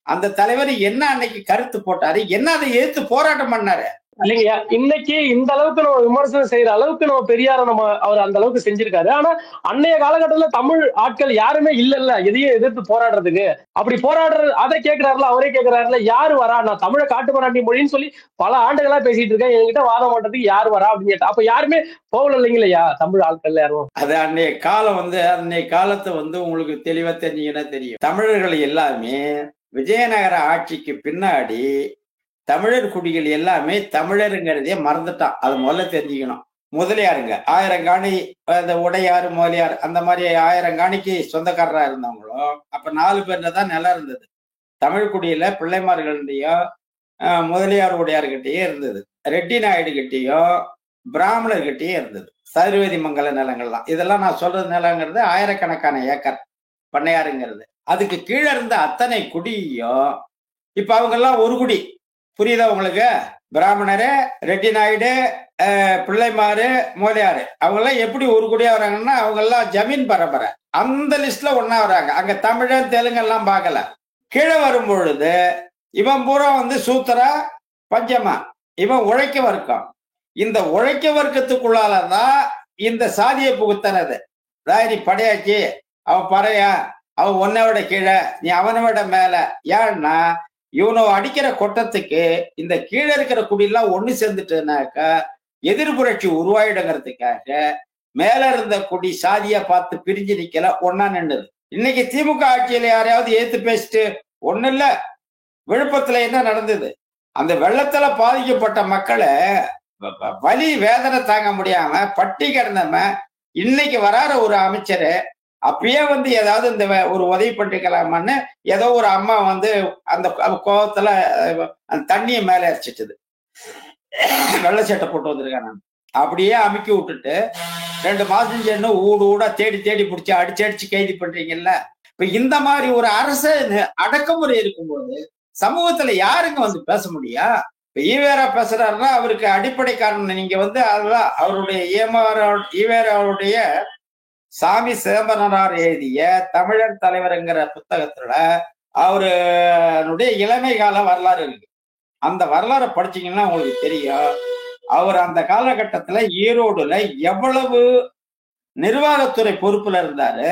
அந்த தலைவர் என்ன அன்னைக்கு கருத்து போட்டாரு, என்ன அதை எதிர்த்து போராட்டம் பண்ணாரு? இல்லைங்கய்யா, இன்னைக்கு இந்த அளவுக்கு நம்ம விமர்சனம் செய்யற அளவுக்கு நம்ம பெரியார அவர் அந்த அளவுக்கு செஞ்சிருக்காரு. ஆனா அன்னைய காலகட்டத்துல தமிழ் ஆட்கள் யாருமே இல்ல எதையும் எதிர்த்து போராடுறதுக்கு. அப்படி போராடுறது அதை கேட்கிறாருல, அவரே கேட்கிறாருல, யாரு வரா? நான் தமிழை காட்டுமராண்டி மொழின்னு சொல்லி பல ஆண்டுகளா பேசிட்டு இருக்கேன், என்கிட்ட வாதம் பண்றதுக்கு யாரு வரா அப்படின்னு கேட்டா அப்ப யாருமே போகல இல்லைங்களையா தமிழ் ஆட்கள் யாரும். அது அன்னைய காலம் அன்னைய காலத்தை உங்களுக்கு தெளிவா தெரிஞ்சீங்கன்னா தெரியும். தமிழர்கள் எல்லாமே விஜயநகர ஆட்சிக்கு பின்னாடி தமிழர் குடிகள் எல்லாமே தமிழருங்கிறதே மறந்துட்டான். அதை முதல்ல தெரிஞ்சுக்கணும். முதலியாருங்க 1000 காணி, அந்த உடையாறு முதலியார் அந்த மாதிரி 1000 காணிக்கு சொந்தக்காரரா இருந்தவங்களும் அப்ப 4 பேர்ல தான் நிலம் இருந்தது. தமிழ் குடியில பிள்ளைமார்கள்டையும் முதலியார் உடையார்கிட்டயும் இருந்தது, ரெட்டி நாயுடு கிட்டையும் பிராமணர்கிட்டையும் இருந்தது. சதுர்வேதி மங்கல நிலங்கள்லாம் இதெல்லாம் நான் சொல்றது நிலங்கிறது 1000கணக்கான ஏக்கர் பண்ணையாருங்கிறது. அதுக்கு கீழே இருந்த அத்தனை குடியும் இப்ப அவங்க எல்லாம் ஒரு குடி. புரியுதா உங்களுக்கு? பிராமணரு, ரெட்டி நாயுடு, பிள்ளைமாரு, மோலியாரு அவங்க எல்லாம் எப்படி ஒரு குடியா வராங்கன்னா அவங்க எல்லாம் ஜமீன் பரம்பரை. அந்த லிஸ்ட்ல ஒன்னா வராங்க. அங்க தமிழன் தெலுங்கு எல்லாம் பார்க்கல. கீழே வரும் பொழுது இவன் பூரா சூத்திரா பஞ்சமா, இவன் உழைக்க வர்க்கம். இந்த உழைக்க வர்க்கத்துக்குள்ளாலதான் இந்த சாதியை புகுத்தனது. நீ படையாச்சி, அவன் பறையா, அவன் உன்னை விட கீழே, நீ அவனை விட மேல. ஏன்னா இவனோ அடிக்கிற கொட்டத்துக்கு இந்த கீழே இருக்கிற குடியெல்லாம் ஒண்ணு சேர்ந்துட்டுனாக்கா எதிர்புரட்சி உருவாயிடுங்கிறதுக்காக மேல இருந்த குடி சாதியா பார்த்து பிரிஞ்சு நிக்கல, ஒன்னா நின்றுது. இன்னைக்கு திமுக ஆட்சியில யாரையாவது ஏத்து பேசிட்டு ஒண்ணு இல்ல. விழுப்புரத்துல என்ன நடந்தது? அந்த வெள்ளத்துல பாதிக்கப்பட்ட மக்களை வலி வேதனை தாங்க முடியாம பட்டி கிடந்தவன் இன்னைக்கு வராற ஒரு அமைச்சரு அப்பயே ஏதாவது இந்த ஒரு உதவி பண்ணிக்கலாமான்னு ஏதோ ஒரு அம்மா அந்த கோபத்துல அந்த தண்ணியை மேல அரைச்சிட்டுது, வெள்ளை சட்டை போட்டு வந்திருக்காங்க. அப்படியே அமுக்கி விட்டுட்டு 2 மாசம் சென்று ஊடா தேடி தேடி பிடிச்சி அடிச்சு கைது பண்றீங்கல்ல. இப்ப இந்த மாதிரி ஒரு அரசு அடக்குமுறை இருக்கும்போது சமூகத்துல யாருங்க பேச முடியா? ஈவேரா பேசுறாருன்னா அவருக்கு அடிப்படை காரணம் நீங்க அதுதான் அவருடைய ஈவேராவுடைய சாமி சிதம்பரனார் எழுதிய தமிழர் தலைவர்ங்கிற புத்தகத்துல அவருடைய இளமை கால வரலாறு இருக்கு. அந்த வரலாறை படிச்சீங்கன்னா உங்களுக்கு தெரியும், அவர் அந்த காலகட்டத்துல ஈரோடுல எவ்வளவு நிர்வாகத்துறை பொறுப்புல இருந்தாரு,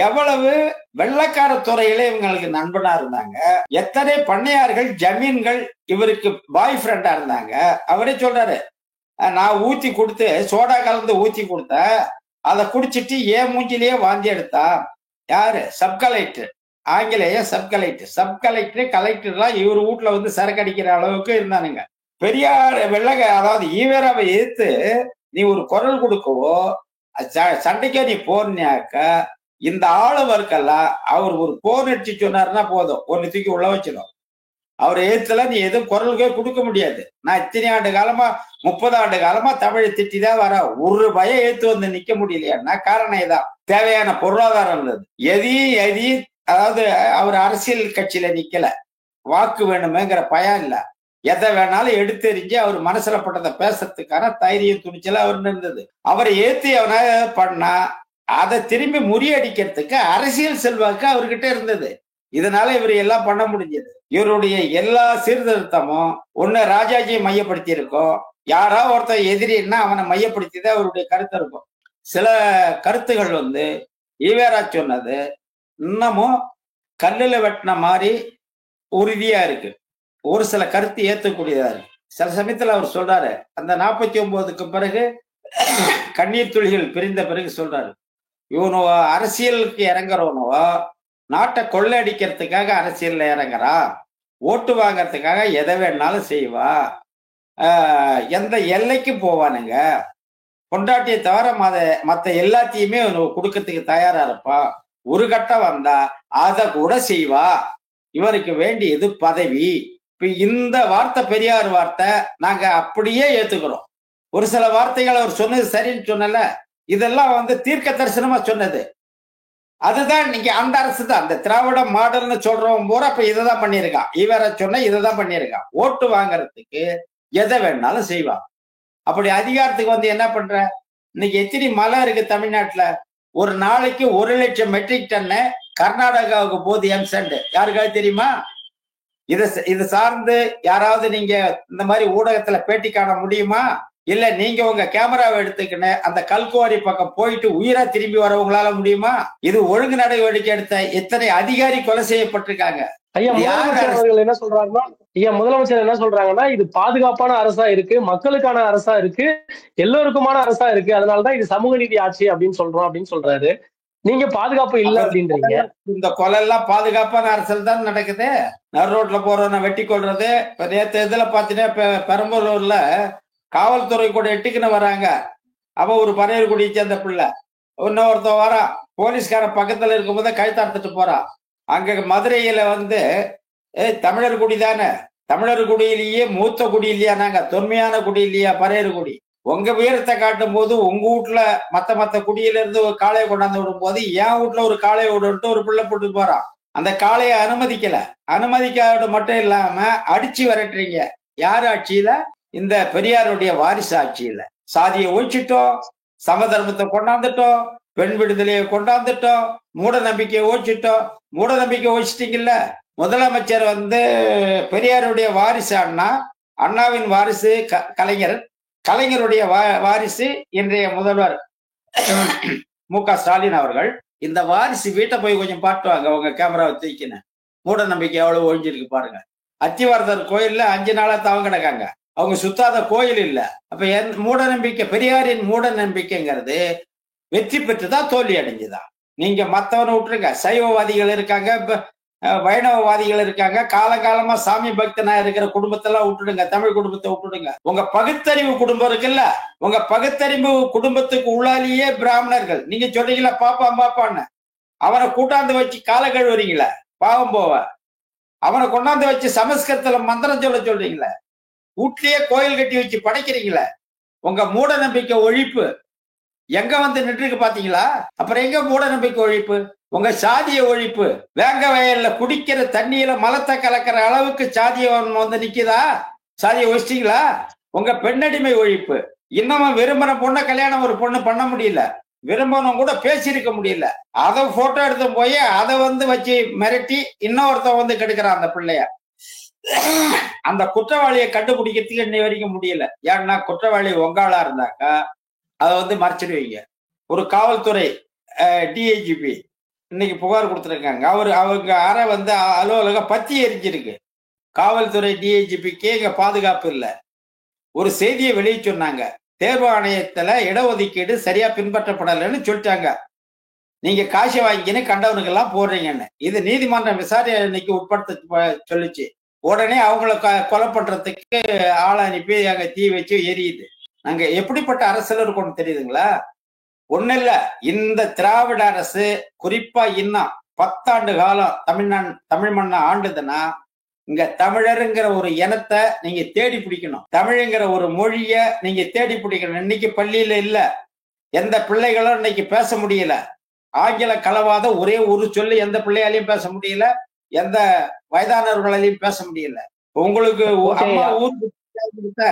எவ்வளவு வெள்ளக்கார துறையில இவங்களுக்கு நண்பனா இருந்தாங்க, எத்தனை பண்ணையார்கள் ஜமீன்கள் இவருக்கு பாய் ஃப்ரெண்டா இருந்தாங்க. அவரே சொல்றாரு, நான் ஊத்தி கொடுத்து சோடா கலந்து ஊத்தி கொடுத்தேன், அதை குடிச்சிட்டு ஏன் மூஞ்சிலேயே வாந்தி எடுத்தா யாரு? சப்கலெக்டர், ஆங்கிலேய சப்கலெக்டர் கலெக்டர்லாம் இவர் வீட்டுல சரக்கு அடிக்கிற அளவுக்கு இருந்தானுங்க. பெரியார் அதாவது ஈவேராவை எதிர்த்து நீ ஒரு குரல் கொடுக்கவோ சண்டைக்கோ நீ போனாக்க இந்த ஆளுவர்க்கெல்லாம் அவர் ஒரு போர் அடிச்சு சொன்னாருன்னா போதும், ஒன்னு தூக்கி உள்ள வச்சிடும். அவர் எதிர்த்துல நீ எதுவும் குரலுக்கே கொடுக்க முடியாது. நான் இத்தனை ஆண்டு காலமா 30 ஆண்டு காலமா தமிழை திட்டிதான் வர, ஒரு பயம் ஏத்து நிக்க முடியலையான்னா காரணம் இதான், தேவையான பொருளாதாரம் இருந்தது. எதையும் அதாவது அவர் அரசியல் கட்சியில நிக்கல, வாக்கு வேணுமேங்கிற பயம் இல்ல, எதை வேணாலும் எடுத்தெறிஞ்சு அவர் மனசுல பட்டதை பேசுறதுக்கான தைரியம் துணிச்சல அவர் இருந்தது. அவரை ஏத்தி அவனை பண்ணா அதை திரும்பி முறியடிக்கிறதுக்கு அரசியல் செல்வாக்கு அவர்கிட்ட இருந்தது. இதனால இவர் எல்லாம் பண்ண முடிஞ்சது. இவருடைய எல்லா சீர்திருத்தமும் ஒண்ணு ராஜாஜியை மையப்படுத்தி இருக்கும், யாரா ஒருத்தர் எதிரின்னா அவனை மையப்படுத்திதான் அவருடைய கருத்து இருக்கும். சில கருத்துகள் ஈவேரா சொன்னது இன்னமும் கல்லுல வெட்டின மாதிரி உறுதியா இருக்கு. ஒரு சில கருத்து ஏற்றக்கூடியதா இருக்கு. சில சமயத்துல அவர் சொல்றாரு, அந்த 49க்கு பிறகு கண்ணீர் துளிகள் பிரிந்த பிறகு சொல்றாரு, இவனோ அரசியலுக்கு இறங்குறவனோ நாட்டை கொள்ளையடிக்கிறதுக்காக அரசியல்ல இறங்குறா, ஓட்டு வாங்கறதுக்காக எதை வேணாலும் செய்வா, எந்த எல்லைக்கு போவானுங்க, பொண்டாட்டியை தவிர மத்த எல்லாத்தையுமே கொடுக்கறதுக்கு தயாரா இருப்பா, ஒரு கட்டம் வந்தா அதை கூட செய்வா, இவருக்கு வேண்டியது பதவி. இப்ப இந்த வார்த்தை பெரியார் வார்த்தை நாங்க அப்படியே ஏத்துக்கிறோம். ஒரு சில வார்த்தைகள் அவர் சொன்னது சரின்னு சொன்னல, இதெல்லாம் தீர்க்க தரிசனமா சொன்னது. அதுதான் நீங்க அந்த அரசு தான், அந்த திராவிட மாடல்னு சொல்றவன் போற அப்ப இதைதான் பண்ணியிருக்கான். ஈவேரா சொன்ன இதைதான் பண்ணியிருக்கான், ஓட்டு வாங்கறதுக்கு எதை வேணாலும் செய்வான். அப்படி அதிகாரத்துக்கு என்ன பண்ற, இன்னைக்கு எத்தனை மலை இருக்கு தமிழ்நாட்டுல, ஒரு நாளைக்கு 1,00,000 மெட்ரிக் டன்னு கர்நாடகாவுக்கு போகுது எம்சண்ட். யாருக்காவது தெரியுமா? இது சார்ந்து யாராவது நீங்க இந்த மாதிரி ஊடகத்துல பேட்டி காண முடியுமா? இல்ல நீங்க உங்க கேமராவை எடுத்துக்கின்னு அந்த கல்குவாரி பக்கம் போயிட்டு உயிரா திரும்பி வரவங்களால முடியுமா? இது ஒழுங்கு நடவடிக்கை எடுத்த எத்தனை அதிகாரி கொலை செய்யப்பட்டிருக்காங்க. ஐயா முதலமைச்சர் என்ன சொல்றாங்கன்னா முதலமைச்சர் என்ன சொல்றாங்கன்னா, இது பாதுகாப்பான அரசா இருக்கு, மக்களுக்கான அரசா இருக்கு, எல்லோருக்குமான அரசா இருக்கு, அதனாலதான் இது சமூக நீதி ஆட்சி அப்படின்னு சொல்றோம் அப்படின்னு சொல்றாரு. நீங்க பாதுகாப்பு இல்ல அப்படின்றீங்க. இந்த கொலை எல்லாம் பாதுகாப்பான அரசியல் தான் நடக்குது. நடு ரோட்ல போறவன வெட்டி கொள்றது. இப்ப நேற்று இதுல பாத்தீங்கன்னா பெரம்பலூர்ல காவல்துறை கூட எட்டுக்குன்னு வராங்க. அப்ப ஒரு பறையர்குடியை சேர்ந்த பிள்ளை இன்னொருத்தன் வரா, போலீஸ்கார பக்கத்துல இருக்கும்போது கைத்தாடுத்துட்டு போறான். அங்க மதுரையில தமிழர் குடி தானே, தமிழர் குடியிலேயே மூத்த குடி இல்லையா, நாங்க தொன்மையான குடி இல்லையா பறையர்குடி, உங்க வீரத்தை காட்டும் போது உங்க வீட்டுல மத்த குடியில இருந்து ஒரு காளையை கொண்டாந்து விடும் போது என் வீட்டுல ஒரு காளையை விடுன்ட்டு ஒரு பிள்ளை போட்டு போறான். அந்த காளையை அனுமதிக்காத மட்டும் இல்லாம அடிச்சு விரட்டுறீங்க. யார் ஆட்சியில? இந்த பெரியாருடைய வாரிசு ஆட்சியில. சாதியை ஒழிச்சிட்டோம், சமதர்மத்தை கொண்டாந்துட்டோம், பெண் விடுதலையை கொண்டாந்துட்டோம், மூட நம்பிக்கையை ஒழிச்சிட்டோம். மூட நம்பிக்கை ஒழிச்சிட்டீங்கல்ல. முதலமைச்சர் பெரியாருடைய வாரிசு அண்ணா, அண்ணாவின் வாரிசு கலைஞருடைய வாரிசு இன்றைய முதல்வர் மு.க. ஸ்டாலின் அவர்கள். இந்த வாரிசு வீட்டை போய் கொஞ்சம் பாட்டுவாங்க, உங்க கேமராவை தூக்கின. மூட நம்பிக்கை எவ்வளவு ஒழிஞ்சிருக்கு பாருங்க. அத்திவரதர் கோயில்ல 5 நாளா தவம் கிடக்காங்க, அவங்க சுத்தாத கோயில் இல்ல. அப்ப மூட நம்பிக்கை, பெரியாரின் மூட நம்பிக்கைங்கிறது வெற்றி பெற்றுதான் தோல்வி அடைஞ்சுதான். நீங்க மத்தவனை விட்டுருங்க, சைவவாதிகள் இருக்காங்க, வைணவவாதிகள் இருக்காங்க, காலகாலமா சாமி பக்தனா இருக்கிற குடும்பத்தெல்லாம் விட்டுடுங்க, தமிழ் குடும்பத்தை விட்டுடுங்க. உங்க பகுத்தறிவு குடும்பம் இருக்குல்ல, உங்க பகுத்தறிவு குடும்பத்துக்கு உள்ளாலேயே பிராமணர்கள், நீங்க சொல்றீங்களா பாப்பான்னு, அவனை கூட்டாந்து வச்சு கால கழுவுறீங்களே பாவம் போவ, அவனை கொண்டாந்து வச்சு சமஸ்கிருதத்துல மந்திரம் சொல்றீங்களே, வீட்லயே கோயில் கட்டி வச்சு படைக்கிறீங்களே. உங்க மூட நம்பிக்கை ஒழிப்பு எங்க நின்றுக்கு பாத்தீங்களா? அப்புறம் எங்க மூட நம்பிக்கை ஒழிப்பு? உங்க சாதிய ஒழிப்பு. வேங்க வயல்ல குடிக்கிற தண்ணியில மலத்தை கலக்கிற அளவுக்கு சாதியம் நிக்குதா? சாதியை ஒழிச்சிட்டீங்களா? உங்க பெண்ணடிமை ஒழிப்பு. இன்னமும் விரும்பின பொண்ணை கல்யாணம் ஒரு பொண்ணு பண்ண முடியல, விரும்பணும் கூட பேசியிருக்க முடியல. அதை போட்டோ எடுத்து போய் அதை வச்சு மிரட்டி இன்னொருத்த கெடுக்கிறான் அந்த பிள்ளைய. அந்த குற்றவாளியை கண்டுபிடிக்கிறதுக்கு இன்னை வரைக்கும் முடியல. ஏன்னா குற்றவாளி உங்காளா இருந்தாக்கா அதை மறைச்சிடுவீங்க. ஒரு காவல்துறை டிஐஜிபி இன்னைக்கு புகார் கொடுத்துருக்காங்க. அவங்க அறை அலுவலகம் பத்தி எரிஞ்சிருக்கு. காவல்துறை டிஐஜிபிக்கே இங்க பாதுகாப்பு இல்லை. ஒரு செய்தியை வெளியே சொன்னாங்க, தேர்வு ஆணையத்துல இடஒதுக்கீடு சரியா பின்பற்றப்படலைன்னு சொல்லிட்டாங்க. நீங்க காசு வாங்கின்னு கண்டவனுக்கு எல்லாம் போடுறீங்கன்னு. இது நீதிமன்றம் விசாரணைக்கு உட்படுத்த சொல்லிச்சு. உடனே அவங்கள கொலை பண்றதுக்கு ஆளை அனுப்பி அங்க தீ வச்சு எரியுது. நாங்க எப்படிப்பட்ட அரசியல் இருக்கணும் தெரியுதுங்களா? ஒண்ணு இல்ல, இந்த திராவிட அரசு குறிப்பா இன்னும் 10 ஆண்டு காலம் தமிழ் மண்ணை ஆண்டுதுன்னா இங்க தமிழருங்கிற ஒரு இனத்தை நீங்க தேடி பிடிக்கணும். தமிழுங்கிற ஒரு மொழிய நீங்க தேடி பிடிக்கணும். இன்னைக்கு பள்ளியில இல்ல, எந்த பிள்ளைகளும் இன்னைக்கு பேச முடியல. ஆங்கில கலவாத ஒரே ஒரு சொல்லு எந்த பிள்ளையாலையும் பேச முடியல, எந்த வயதானவர்களாலையும் பேச முடியல. உங்களுக்கு அம்மா ஊருக்கு கொடுத்த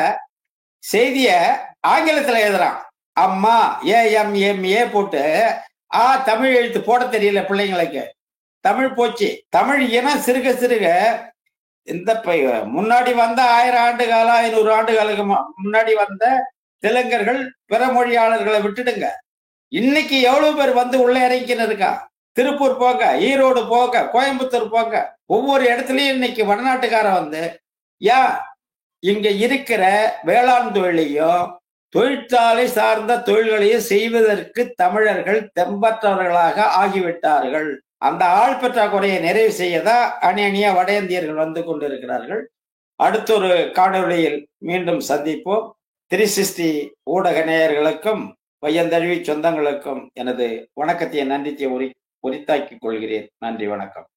செய்திய ஆங்கிலத்துல எழுதுறான். அம்மா ஏஎம்எம்ஏ போட்டு தமிழ் எழுத்து போட தெரியல பிள்ளைங்களுக்கு. தமிழ் போச்சு. தமிழ் இனம் சிறுக சிறுக இந்த முன்னாடி வந்த 1000 ஆண்டு காலம் 500 ஆண்டு காலுக்கு முன்னாடி வந்த தெலுங்கர்கள் பிற மொழியாளர்களை விட்டுடுங்க. இன்னைக்கு எவ்வளவு பேர் உள்ள இறங்கின்னு இருக்கா? திருப்பூர் போங்க, ஈரோடு போங்க, கோயம்புத்தூர் போங்க, ஒவ்வொரு இடத்துலயும் இன்னைக்கு வடநாட்டுக்காரன் இங்க இருக்கிற வேளாண் தொழிலையும் தொழிற்சாலை சார்ந்த தொழில்களையும் செய்வதற்கு தமிழர்கள் தெம்பற்றவர்களாக ஆகிவிட்டார்கள். அந்த ஆள் பற்றாக்குறையை நிறைவு செய்யதான் அணி அணியா வட இந்தியர்கள் வந்து கொண்டிருக்கிறார்கள். அடுத்த ஒரு காணொளியில் மீண்டும் சந்திப்போம். 360 ஊடக நேயர்களுக்கும் வையந்தழுவி சொந்தங்களுக்கும் எனது வணக்கத்தை நன்றியை உரித்தாக்கிக் கொள்கிறேன். நன்றி, வணக்கம்.